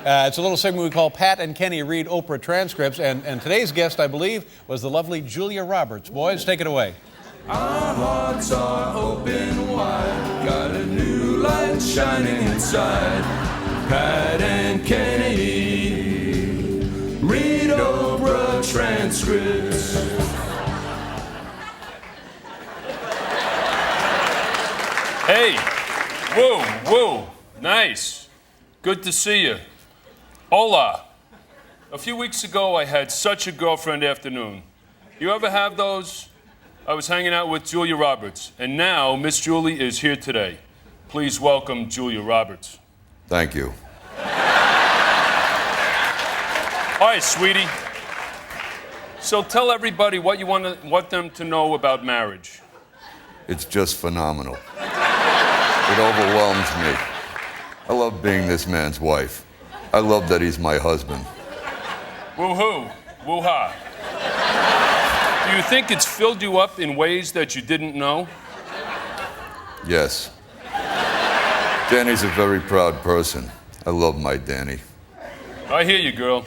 It's a little segment we call Pat and Kenny Read Oprah Transcripts, and today's guest, I believe, was the lovely Julia Roberts. Boys, take it away. Our hearts are open wide, got a new light shining inside. Pat and Kenny Read Oprah Transcripts. Hey, whoa, nice. Good to see you. Hola. A few weeks ago, I had such a girlfriend afternoon. You ever have those? I was hanging out with Julia Roberts, and now Miss Julie is here today. Please welcome Julia Roberts. Thank you. All right, sweetie. So tell everybody what you want them to know about marriage. It's just phenomenal. It overwhelms me. I love being this man's wife. I love that he's my husband. Woo-hoo, woo-ha. Do you think it's filled you up in ways that you didn't know? Yes. Danny's a very proud person. I love my Danny. I hear you, girl.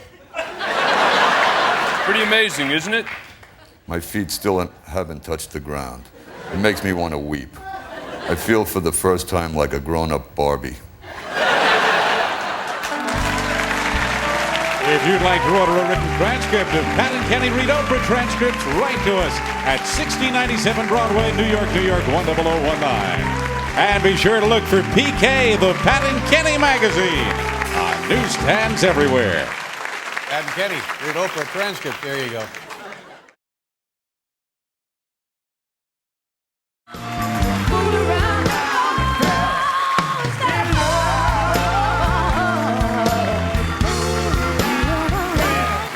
Pretty amazing, isn't it? My feet still haven't touched the ground. It makes me want to weep. I feel for the first time like a grown-up Barbie. If you'd like to order a written transcript of Pat and Kenny Read Oprah Transcripts, write to us at 1697 Broadway, New York, 10019. And be sure to look for PK, the Pat and Kenny magazine, on newsstands everywhere. Pat and Kenny Read Oprah Transcript. There you go.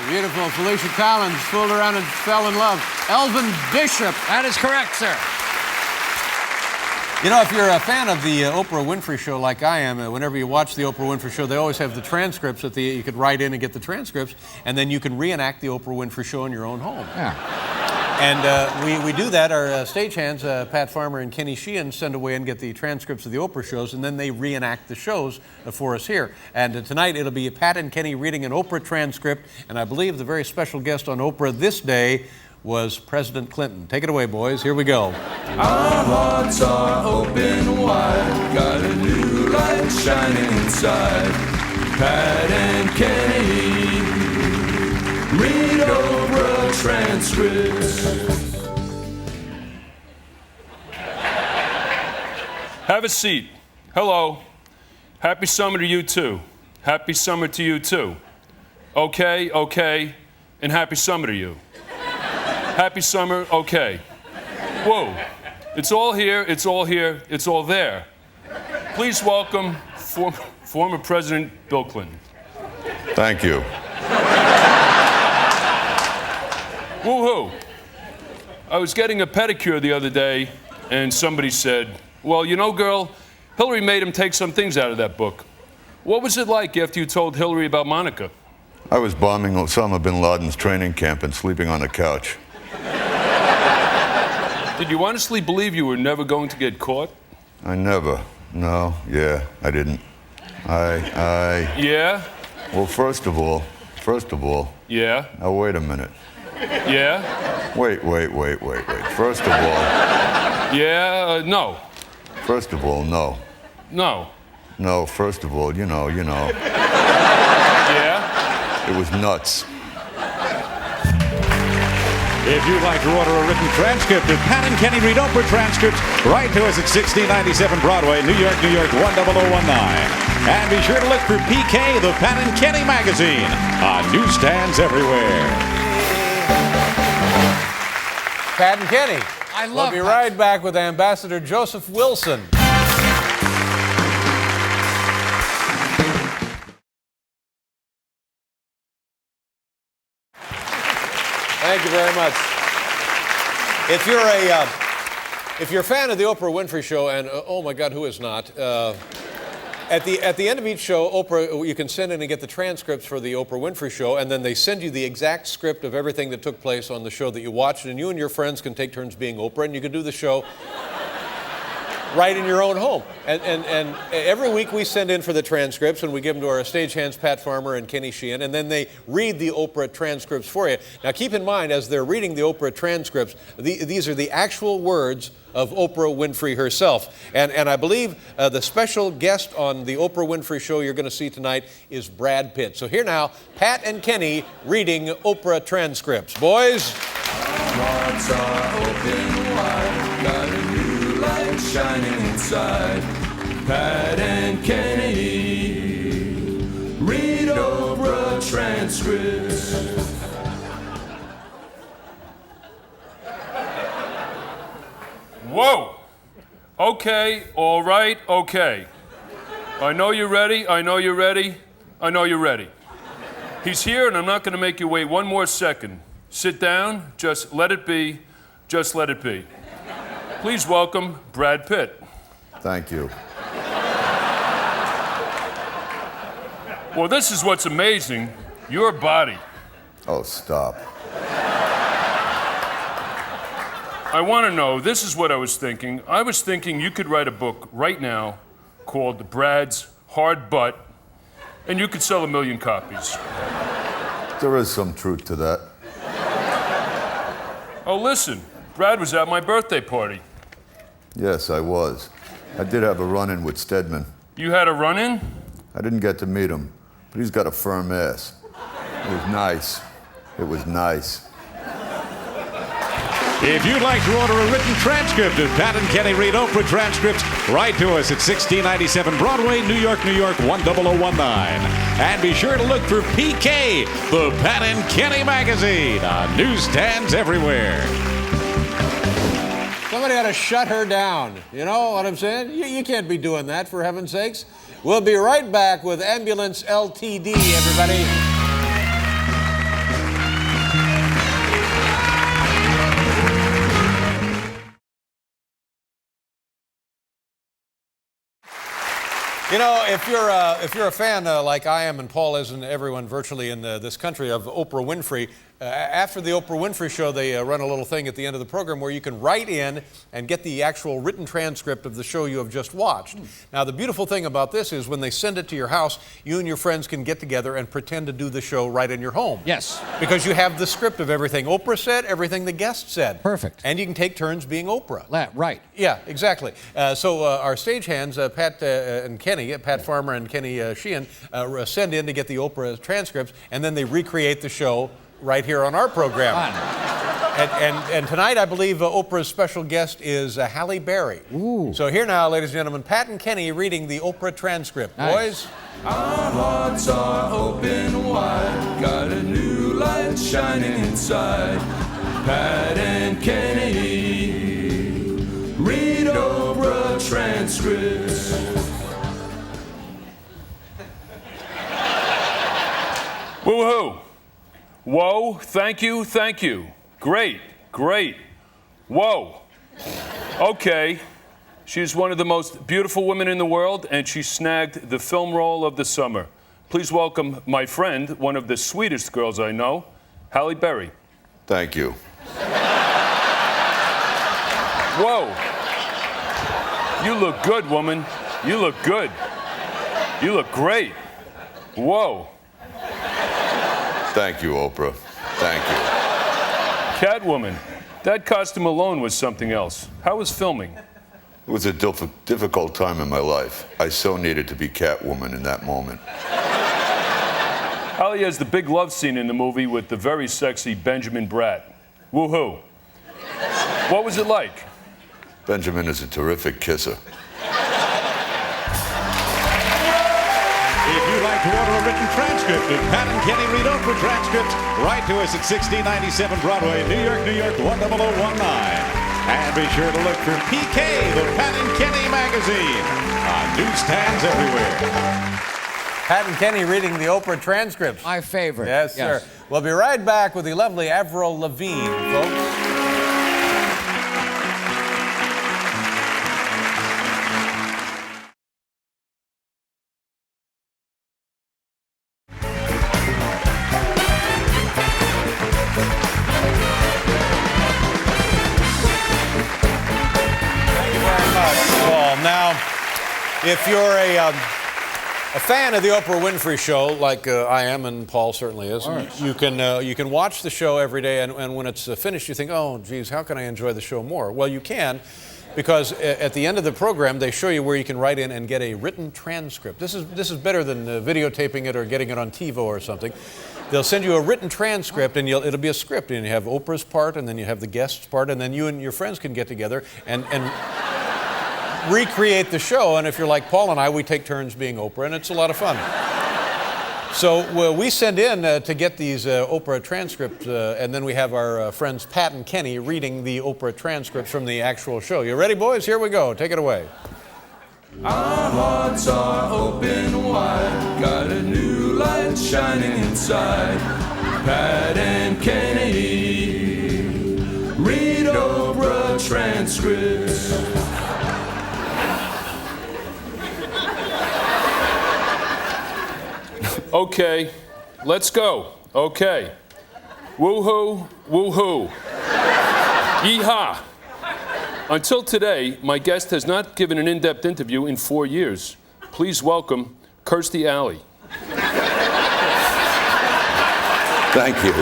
Beautiful. Felicia Collins fooled around and fell in love. Elvin Bishop. That is correct, sir. You know, if you're a fan of the Oprah Winfrey Show like I am, whenever you watch the Oprah Winfrey Show, they always have the transcripts that you could write in and get the transcripts, and then you can reenact the Oprah Winfrey Show in your own home. Yeah. And we do that. Our stagehands, Pat Farmer and Kenny Sheehan, send away and get the transcripts of the Oprah shows, and then they reenact the shows for us here. And tonight it'll be Pat and Kenny reading an Oprah transcript, and I believe the very special guest on Oprah this day was President Clinton. Take it away, boys. Here we go. Our hearts are open wide, got a new light shining inside. Pat and Kenny read Oprah transcripts. Have a seat. Hello. Happy summer to you too. Happy summer to you too. Okay, okay, and happy summer to you. Happy summer, okay. Whoa, it's all here, it's all here, it's all there. Please welcome former President Bill Clinton. Thank you. Woo-hoo. I was getting a pedicure the other day, and somebody said, well, you know, girl, Hillary made him take some things out of that book. What was it like after you told Hillary about Monica? I was bombing Osama bin Laden's training camp and sleeping on the couch. Did you honestly believe you were never going to get caught? I never. No, yeah, I didn't. Yeah? Well, first of all. Yeah? Now, wait a minute. Yeah? Wait. First of all. Yeah, no. First of all, no. No. No, first of all, you know. Yeah? It was nuts. If you'd like to order a written transcript of Pat and Kenny Read Oprah Transcripts, write to us at 1697 Broadway, New York, 10019. And be sure to look for PK, the Pat and Kenny magazine, on newsstands everywhere. Pat and Kenny. I love We'll be Pat. right back with Ambassador Joseph Wilson. Thank you very much. If you're a fan of the Oprah Winfrey Show, and oh my God, who is not? At the end of each show, Oprah, you can send in and get the transcripts for the Oprah Winfrey Show, and then they send you the exact script of everything that took place on the show that you watched, and you and your friends can take turns being Oprah, and you can do the show right in your own home. And every week we send in for the transcripts, and we give them to our stagehands, Pat Farmer and Kenny Sheehan, and then they read the Oprah transcripts for you. Now keep in mind, as they're reading the Oprah transcripts, these are the actual words of Oprah Winfrey herself. And I believe the special guest on the Oprah Winfrey Show you're going to see tonight is Brad Pitt. So here now, Pat and Kenny reading Oprah transcripts. Boys. Hearts are open wide, got a new light shining inside. Pat and Kenny read Oprah transcripts. Whoa! Okay, all right, okay. I know you're ready, I know you're ready, I know you're ready. He's here, and I'm not going to make you wait one more second. Sit down, just let it be, just let it be. Please welcome Brad Pitt. Thank you. Well, this is what's amazing, your body. Oh, stop. I want to know, this is what I was thinking. I was thinking you could write a book right now called Brad's Hard Butt, and you could sell 1 million copies. There is some truth to that. Oh, listen, Brad was at my birthday party. Yes, I was. I did have a run-in with Stedman. You had a run-in? I didn't get to meet him, but he's got a firm ass. It was nice. It was nice. If you'd like to order a written transcript of Pat and Kenny Read Oprah Transcripts, write to us at 1697 Broadway, New York, 10019. And be sure to look for PK, the Pat and Kenny magazine, on newsstands everywhere. Somebody ought to shut her down. You know what I'm saying? You can't be doing that, for heaven's sakes. We'll be right back with Ambulance LTD, everybody. You know, if you're a fan like I am and Paul is and everyone virtually in this country of Oprah Winfrey, after the Oprah Winfrey Show, they run a little thing at the end of the program where you can write in and get the actual written transcript of the show you have just watched. Now, the beautiful thing about this is when they send it to your house, you and your friends can get together and pretend to do the show right in your home. Yes. Because you have the script of everything Oprah said, everything the guest said. Perfect. And you can take turns being Oprah. Right. Yeah, exactly. So our stagehands, Pat and Kenny, Pat Farmer and Kenny Sheehan, send in to get the Oprah transcripts, and then they recreate the show right here on our program. And tonight, I believe Oprah's special guest is Halle Berry. Ooh. So here now, ladies and gentlemen, Pat and Kenny reading the Oprah transcript. Nice. Boys? Our hearts are open wide, got a new light shining inside. Pat and Kenny read Oprah transcripts. Woo-hoo! Whoa, thank you, thank you. Great, great. Whoa. Okay. She's one of the most beautiful women in the world, and she snagged the film role of the summer. Please welcome my friend, one of the sweetest girls I know, Halle Berry. Thank you. Whoa. You look good, woman. You look good. You look great. Whoa. Thank you, Oprah. Thank you. Catwoman. That costume alone was something else. How was filming? It was a difficult time in my life. I so needed to be Catwoman in that moment. Halle has the big love scene in the movie with the very sexy Benjamin Bratt. Woohoo. What was it like? Benjamin is a terrific kisser. If you'd like to order a written transcript of Pat and Kenny Read Oprah Transcripts, write to us at 1697 Broadway, New York, New York, 10019. And be sure to look for PK, the Pat and Kenny magazine, on newsstands everywhere. Pat and Kenny reading the Oprah transcripts. My favorite. Yes, sir. We'll be right back with the lovely Avril Lavigne, folks. Now, if you're a fan of the Oprah Winfrey Show, like I am and Paul certainly is, you can watch the show every day, and when it's finished, you think, oh, geez, how can I enjoy the show more? Well, you can, because at the end of the program, they show you where you can write in and get a written transcript. This is better than videotaping it or getting it on TiVo or something. They'll send you a written transcript, and it'll be a script, and you have Oprah's part, and then you have the guest's part, and then you and your friends can get together and recreate the show. And if you're like Paul and I, we take turns being Oprah, and it's a lot of fun. So we send in to get these Oprah transcripts, and then we have our friends Pat and Kenny reading the Oprah transcripts from the actual show. You ready, boys? Here we go. Take it away. Our hearts are open wide, got a new light shining inside. Pat and Kenny read Oprah transcripts. Okay, let's go. Okay. Woo-hoo, woo-hoo. Yee-haw. Until today, my guest has not given an in-depth interview in 4 years. Please welcome Kirstie Alley. Thank you.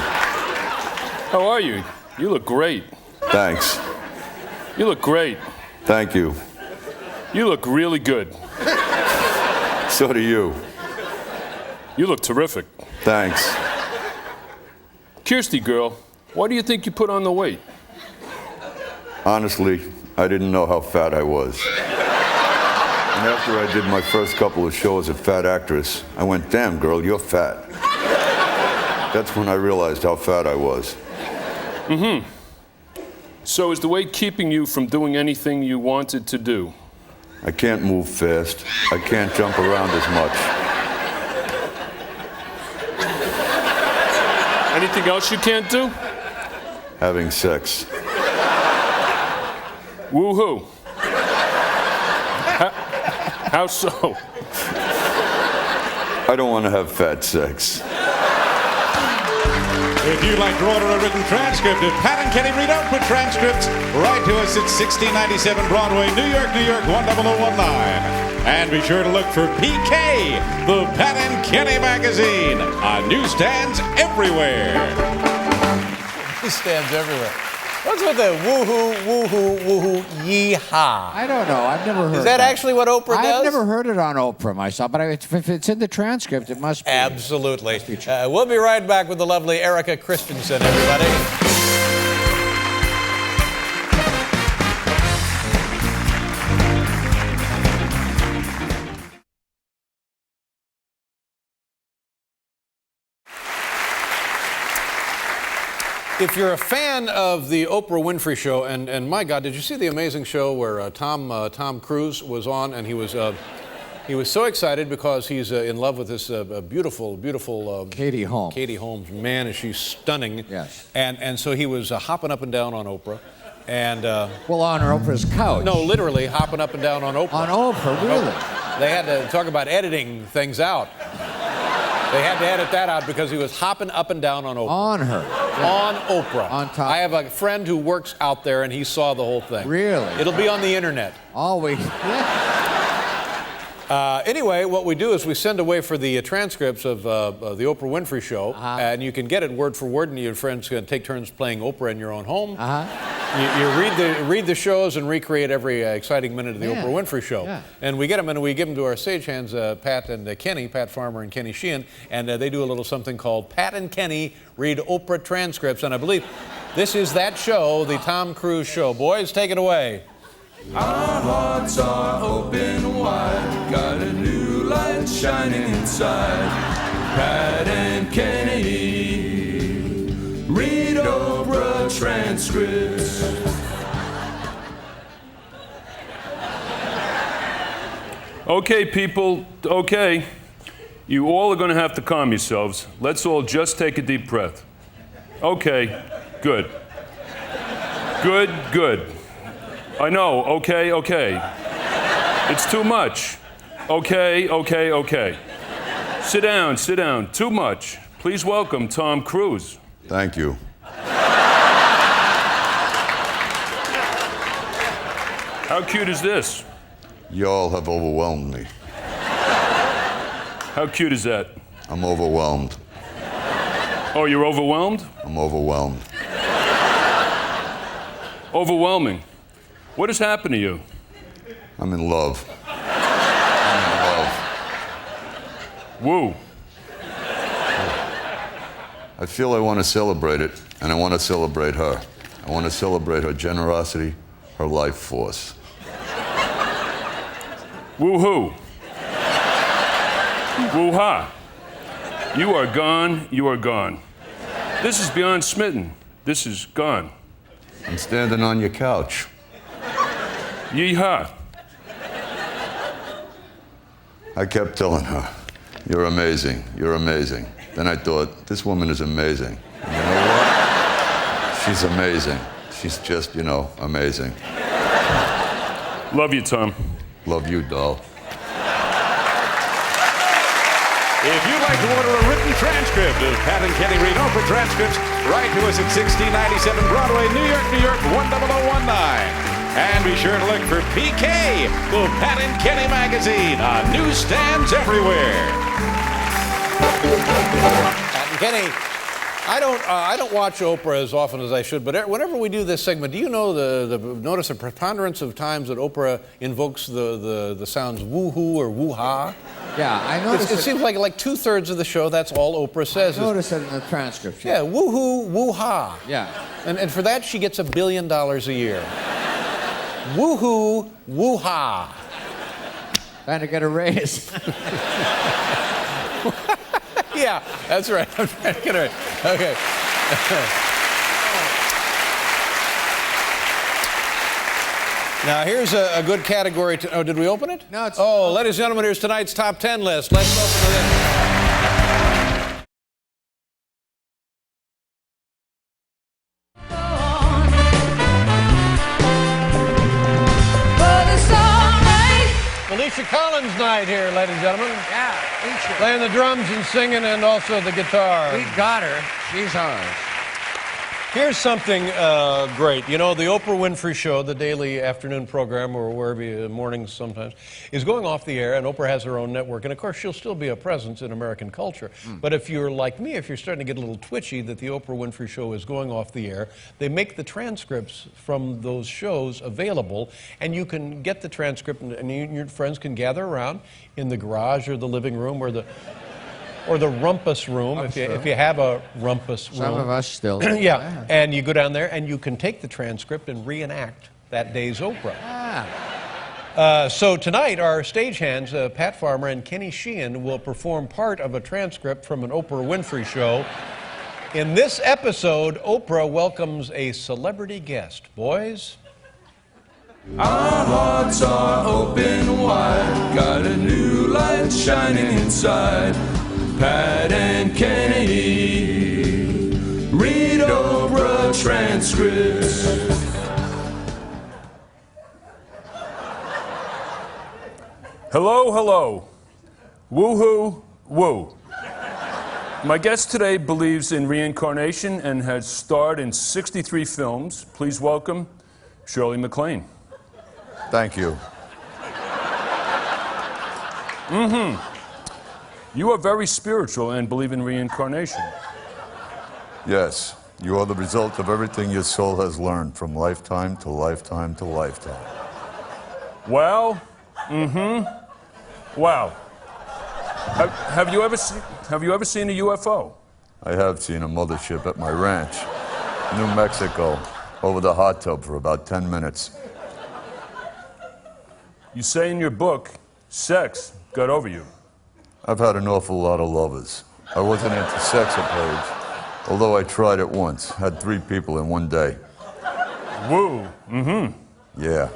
How are you? You look great. Thanks. You look great. Thank you. You look really good. So do you. You look terrific. Thanks. Kirstie, girl, why do you think you put on the weight? Honestly, I didn't know how fat I was. And after I did my first couple of shows at Fat Actress, I went, damn, girl, you're fat. That's when I realized how fat I was. Mm-hmm. So is the weight keeping you from doing anything you wanted to do? I can't move fast. I can't jump around as much. Anything else you can't do? Having sex. Woo-hoo. How so? I don't want to have fat sex. If you'd like to order a written transcript of Pat and Kenny Read Oprah Transcripts, write to us at 1697 Broadway, New York, New York, 10019. And be sure to look for PK, the Pat and Kenny magazine, on newsstands everywhere. Newsstands everywhere. What's with the woohoo, woohoo, woohoo, yeehaw? I don't know. I've never heard. Is that actually what Oprah does? I've never heard it on Oprah myself, but if it's in the transcript, it must be. Absolutely. We'll be right back with the lovely Erica Christensen, everybody. If you're a fan of the Oprah Winfrey Show, and my God, did you see the amazing show where Tom Cruise was on, and he was so excited because he's in love with this beautiful Katie Holmes. Katie Holmes, man, is she stunning? Yes. And so he was hopping up and down on Oprah, and Well, on Oprah's couch. no, literally hopping up and down on Oprah. On Oprah, really? They had to talk about editing things out. They had to edit that out because he was hopping up and down on Oprah. On her. On Oprah. On top. I have a friend who works out there, and he saw the whole thing. Really? It'll be on the internet. Always. Anyway, what we do is we send away for the transcripts of the Oprah Winfrey Show, and you can get it word for word, and your friends can take turns playing Oprah in your own home. You read the shows and recreate every exciting minute of the Oprah Winfrey Show. Yeah. And we get them, and we give them to our stagehands, Pat and Kenny, Pat Farmer and Kenny Sheehan, and they do a little something called Pat and Kenny Read Oprah Transcripts, and I believe this is that show, the Tom Cruise show. Boys, take it away. Our hearts are open wide, got a new light shining inside. Pat and Kenny read Oprah transcripts. Okay, people, okay. You all are going to have to calm yourselves. Let's all just take a deep breath. Okay, good. Good. I know, okay. It's too much. Okay. Sit down, too much. Please welcome Tom Cruise. Thank you. How cute is this? Y'all have overwhelmed me. How cute is that? I'm overwhelmed. Oh, you're overwhelmed? I'm overwhelmed. Overwhelming. What has happened to you? I'm in love. Woo. I feel I want to celebrate it, and I want to celebrate her. I want to celebrate her generosity, her life force. Woo-hoo. Woo-ha. You are gone. This is beyond smitten. This is gone. I'm standing on your couch. Yee-haw. I kept telling her, you're amazing. Then I thought, this woman is amazing. And you know what? She's amazing. She's just, amazing. Love you, Tom. Love you, doll. If you'd like to order a written transcript of Pat and Kenny Read Oprah Transcripts, write to us at 1697 Broadway, New York, New York, 10019. And be sure to look for PK, the Pat and Kenny magazine, on newsstands everywhere. Pat and Kenny, I don't watch Oprah as often as I should, but whenever we do this segment, do you know notice the preponderance of times that Oprah invokes the sounds woo-hoo or woo-ha? Yeah, I noticed it seems like 2/3 of the show, that's all Oprah says. I noticed it in the transcript. Yeah, woo-hoo, woo-ha. Yeah. And for that, she gets $1 billion a year. Woo-hoo, woo-ha. Trying to get a raise. Yeah, that's right. I'm trying to get it right. Okay. Now, here's a good category to... Oh, did we open it? No, it's... Oh, ladies and gentlemen, here's tonight's top 10 list. Let's open it. Felicia Collins night here, ladies and gentlemen. Yeah. Playing the drums and singing and also the guitar. We got her. She's ours. Here's something great. You know, the Oprah Winfrey Show, the daily afternoon program, or wherever mornings sometimes, is going off the air, and Oprah has her own network. And, of course, she'll still be a presence in American culture. But if you're like me, if you're starting to get a little twitchy that the Oprah Winfrey Show is going off the air, they make the transcripts from those shows available, and you can get the transcript, and you and your friends can gather around in the garage or the living room or the rumpus room, if you have a rumpus room. Some of us still. Yeah, and you go down there and you can take the transcript and reenact that day's Oprah. So tonight, our stagehands, Pat Farmer and Kenny Sheehan, will perform part of a transcript from an Oprah Winfrey Show. In this episode, Oprah welcomes a celebrity guest. Boys? Our hearts are open wide, got a new light shining inside. Pat and Kenny read Oprah transcripts. Hello, hello. Woo-hoo, woo. My guest today believes in reincarnation and has starred in 63 films. Please welcome Shirley MacLaine. Thank you. You are very spiritual and believe in reincarnation. Yes, you are the result of everything your soul has learned from lifetime to lifetime to lifetime. Well, wow. Have you ever seen a UFO? I have seen a mothership at my ranch, New Mexico, over the hot tub for about 10 minutes. You say in your book, sex got over you. I've had an awful lot of lovers. I wasn't into sex at first, although I tried it once. Had 3 people in one day. Woo. Yeah.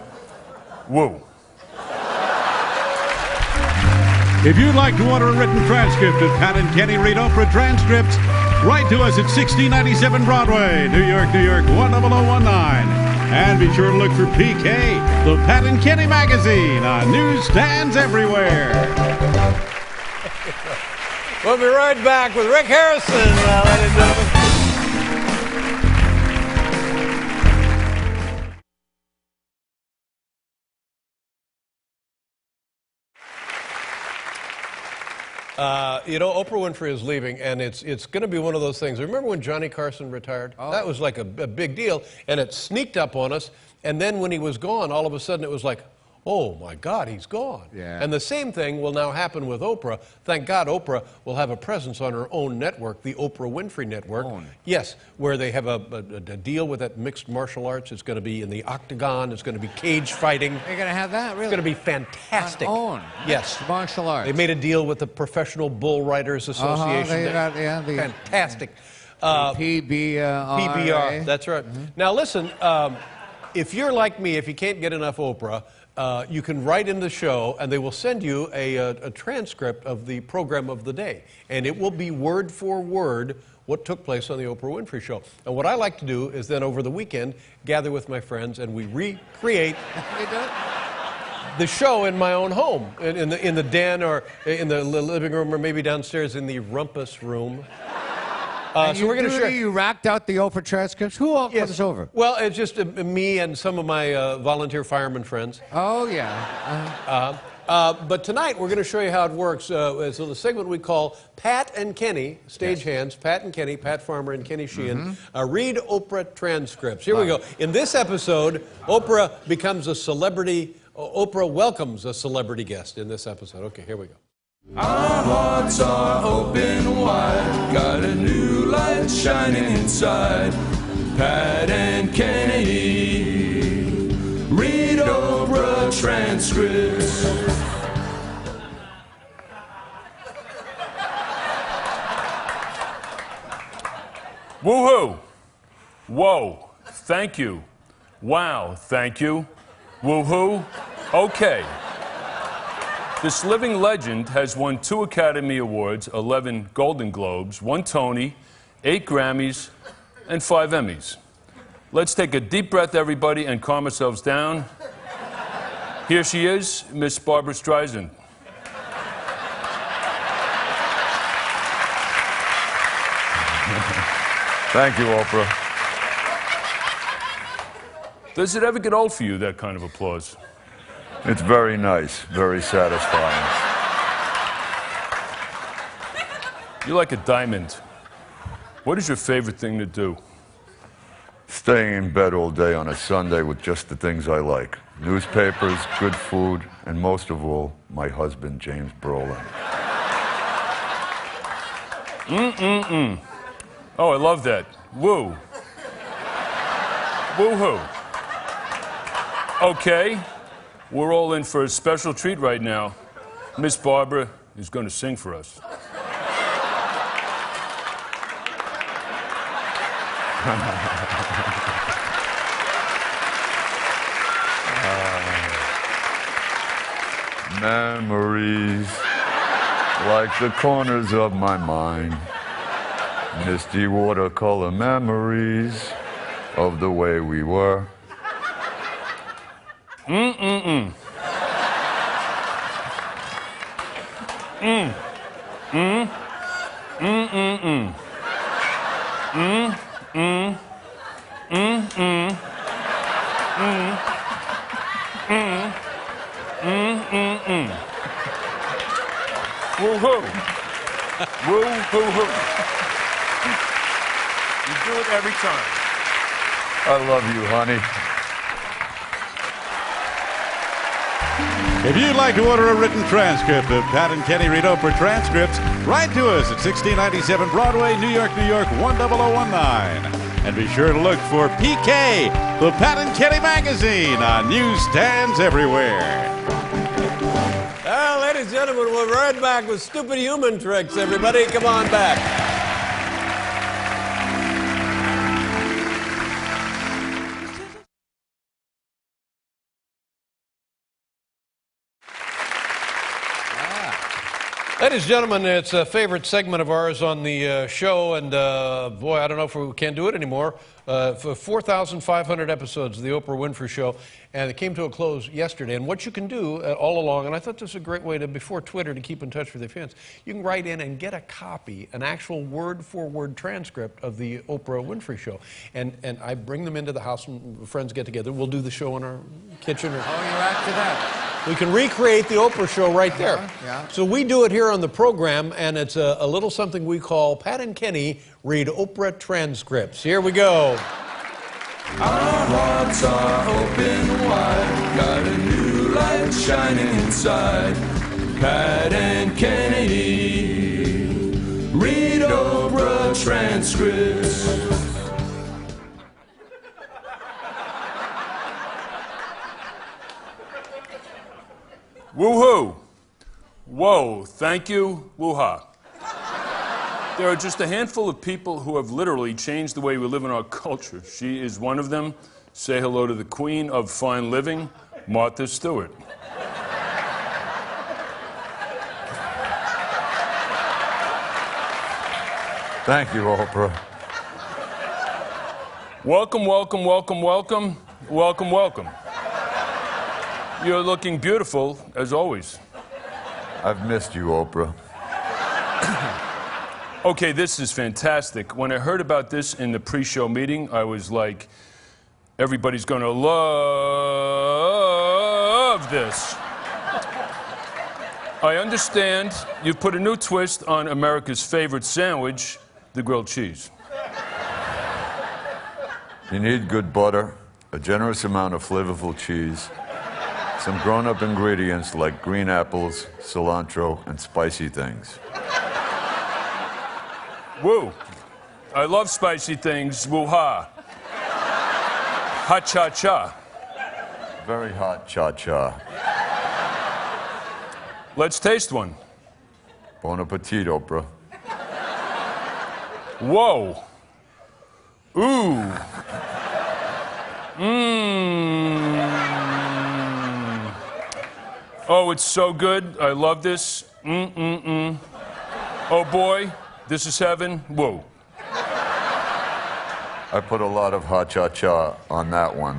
Woo. If you'd like to order a written transcript of Pat and Kenny Read Oprah Transcripts, write to us at 1697 Broadway, New York, New York, 10019. And be sure to look for PK, the Pat and Kenny magazine, on newsstands everywhere. We'll be right back with Rick Harrison, ladies and gentlemen. You know, Oprah Winfrey is leaving, and it's going to be one of those things. Remember when Johnny Carson retired? Oh. That was like a big deal, and it sneaked up on us. And then when he was gone, all of a sudden it was like, oh, my God, he's gone. Yeah. And the same thing will now happen with Oprah. Thank God Oprah will have a presence on her own network, the Oprah Winfrey Network. Yes, where they have a deal with that mixed martial arts. It's going to be in the octagon. It's going to be cage fighting. You're going to have that, really? It's going to be fantastic. On own. Yes. Martial arts. They made a deal with the Professional Bull Riders Association. They got, the fantastic. PBR. That's right. Now, listen, if you're like me, if you can't get enough Oprah, you can write in the show, and they will send you a transcript of the program of the day. And it will be word for word what took place on the Oprah Winfrey Show. And what I like to do is then over the weekend, gather with my friends, and we recreate the show in my own home, in the den or in the living room or maybe downstairs in the rumpus room. So we're going to show you racked out the Oprah transcripts. Who all put this over? Well, it's just me and some of my volunteer fireman friends. Oh, yeah. But tonight we're going to show you how it works. So the segment we call Pat and Kenny, stagehands, Pat and Kenny, Pat Farmer and Kenny Sheehan, read Oprah transcripts. Here we go. In this episode, Oprah becomes a celebrity. Oprah welcomes a celebrity guest in this episode. Okay, here we go. Our hearts are open wide, got a new light shining inside. Pat and Kenny read Oprah transcripts. Woohoo! Whoa! Thank you. Wow! Thank you. Woohoo! Okay. This living legend has won 2 Academy Awards, 11 Golden Globes, 1 Tony, 8 Grammys, and 5 Emmys. Let's take a deep breath, everybody, and calm ourselves down. Here she is, Miss Barbra Streisand. Thank you, Oprah. Does it ever get old for you, that kind of applause? It's very nice, very satisfying. You're like a diamond. What is your favorite thing to do? Staying in bed all day on a Sunday with just the things I like. Newspapers, good food, and most of all, my husband, James Brolin. Oh, I love that. Woo. Woo-hoo. Okay, we're all in for a special treat right now. Miss Barbra is going to sing for us. Memories, like the corners of my mind. Misty watercolor memories of the way we were. Mm-mm-mm. Mm. Mm. Mm-mm-mm. Mm. Mm. Mm. Mm. Mm. Mm. Mm-mm-mm. Woo-hoo. Woo-hoo-hoo. You do it every time. I love you, honey. If you'd like to order a written transcript of Pat and Kenny Read Oprah Transcripts, write to us at 1697 Broadway, New York, New York, 10019. And be sure to look for PK, the Pat and Kenny magazine, on newsstands everywhere. Well, ladies and gentlemen, we're right back with Stupid Human Tricks, everybody. Come on back. Ladies and gentlemen, it's a favorite segment of ours on the show, and boy, I don't know if we can do it anymore. For 4,500 episodes of the Oprah Winfrey Show, and it came to a close yesterday. And what you can do all along, and I thought this was a great way to, before Twitter, to keep in touch with your fans, you can write in and get a copy, an actual word-for-word transcript of the Oprah Winfrey Show. And I bring them into the house, and friends get together. We'll do the show in our kitchen. Or, Oh, you're after that. we can recreate the Oprah Show right there. Yeah. So we do it here on the program, and it's a little something we call Pat and Kenny Read Oprah Transcripts. Here we go. Our hearts are open wide, got a new light shining inside. Pat and Kenny read Oprah transcripts. Woo-hoo. Whoa, thank you, woo-ha. There are just a handful of people who have literally changed the way we live in our culture. She is one of them. Say hello to the queen of fine living, Martha Stewart. Thank you, Oprah. Welcome, welcome, welcome, welcome, welcome, welcome. You're looking beautiful, as always. I've missed you, Oprah. Okay, this is fantastic. When I heard about this in the pre-show meeting, I was like, everybody's gonna love this. I understand you've put a new twist on America's favorite sandwich, the grilled cheese. You need good butter, a generous amount of flavorful cheese, some grown-up ingredients like green apples, cilantro, and spicy things. Woo. I love spicy things. Woo-ha. Ha-cha-cha. Very hot cha-cha. Let's taste one. Bon appetit, Oprah. Whoa. Ooh. Mmm. Oh, it's so good. I love this. Mm-mm-mm. Oh, boy. This is heaven. Whoa. I put a lot of hot cha-cha on that one.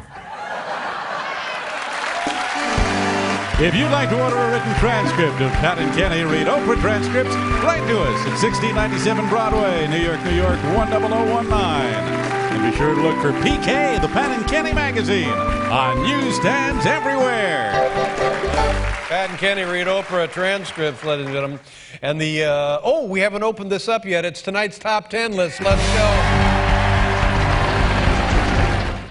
If you'd like to order a written transcript of Pat and Kenny Read Oprah Transcripts, write to us at 1697 Broadway, New York, New York, 10019. And be sure to look for PK, the Pat and Kenny magazine, on newsstands everywhere. Pat and Kenny Read Oprah Transcripts, ladies and gentlemen. And we haven't opened this up yet. It's tonight's top 10 list. Let's go.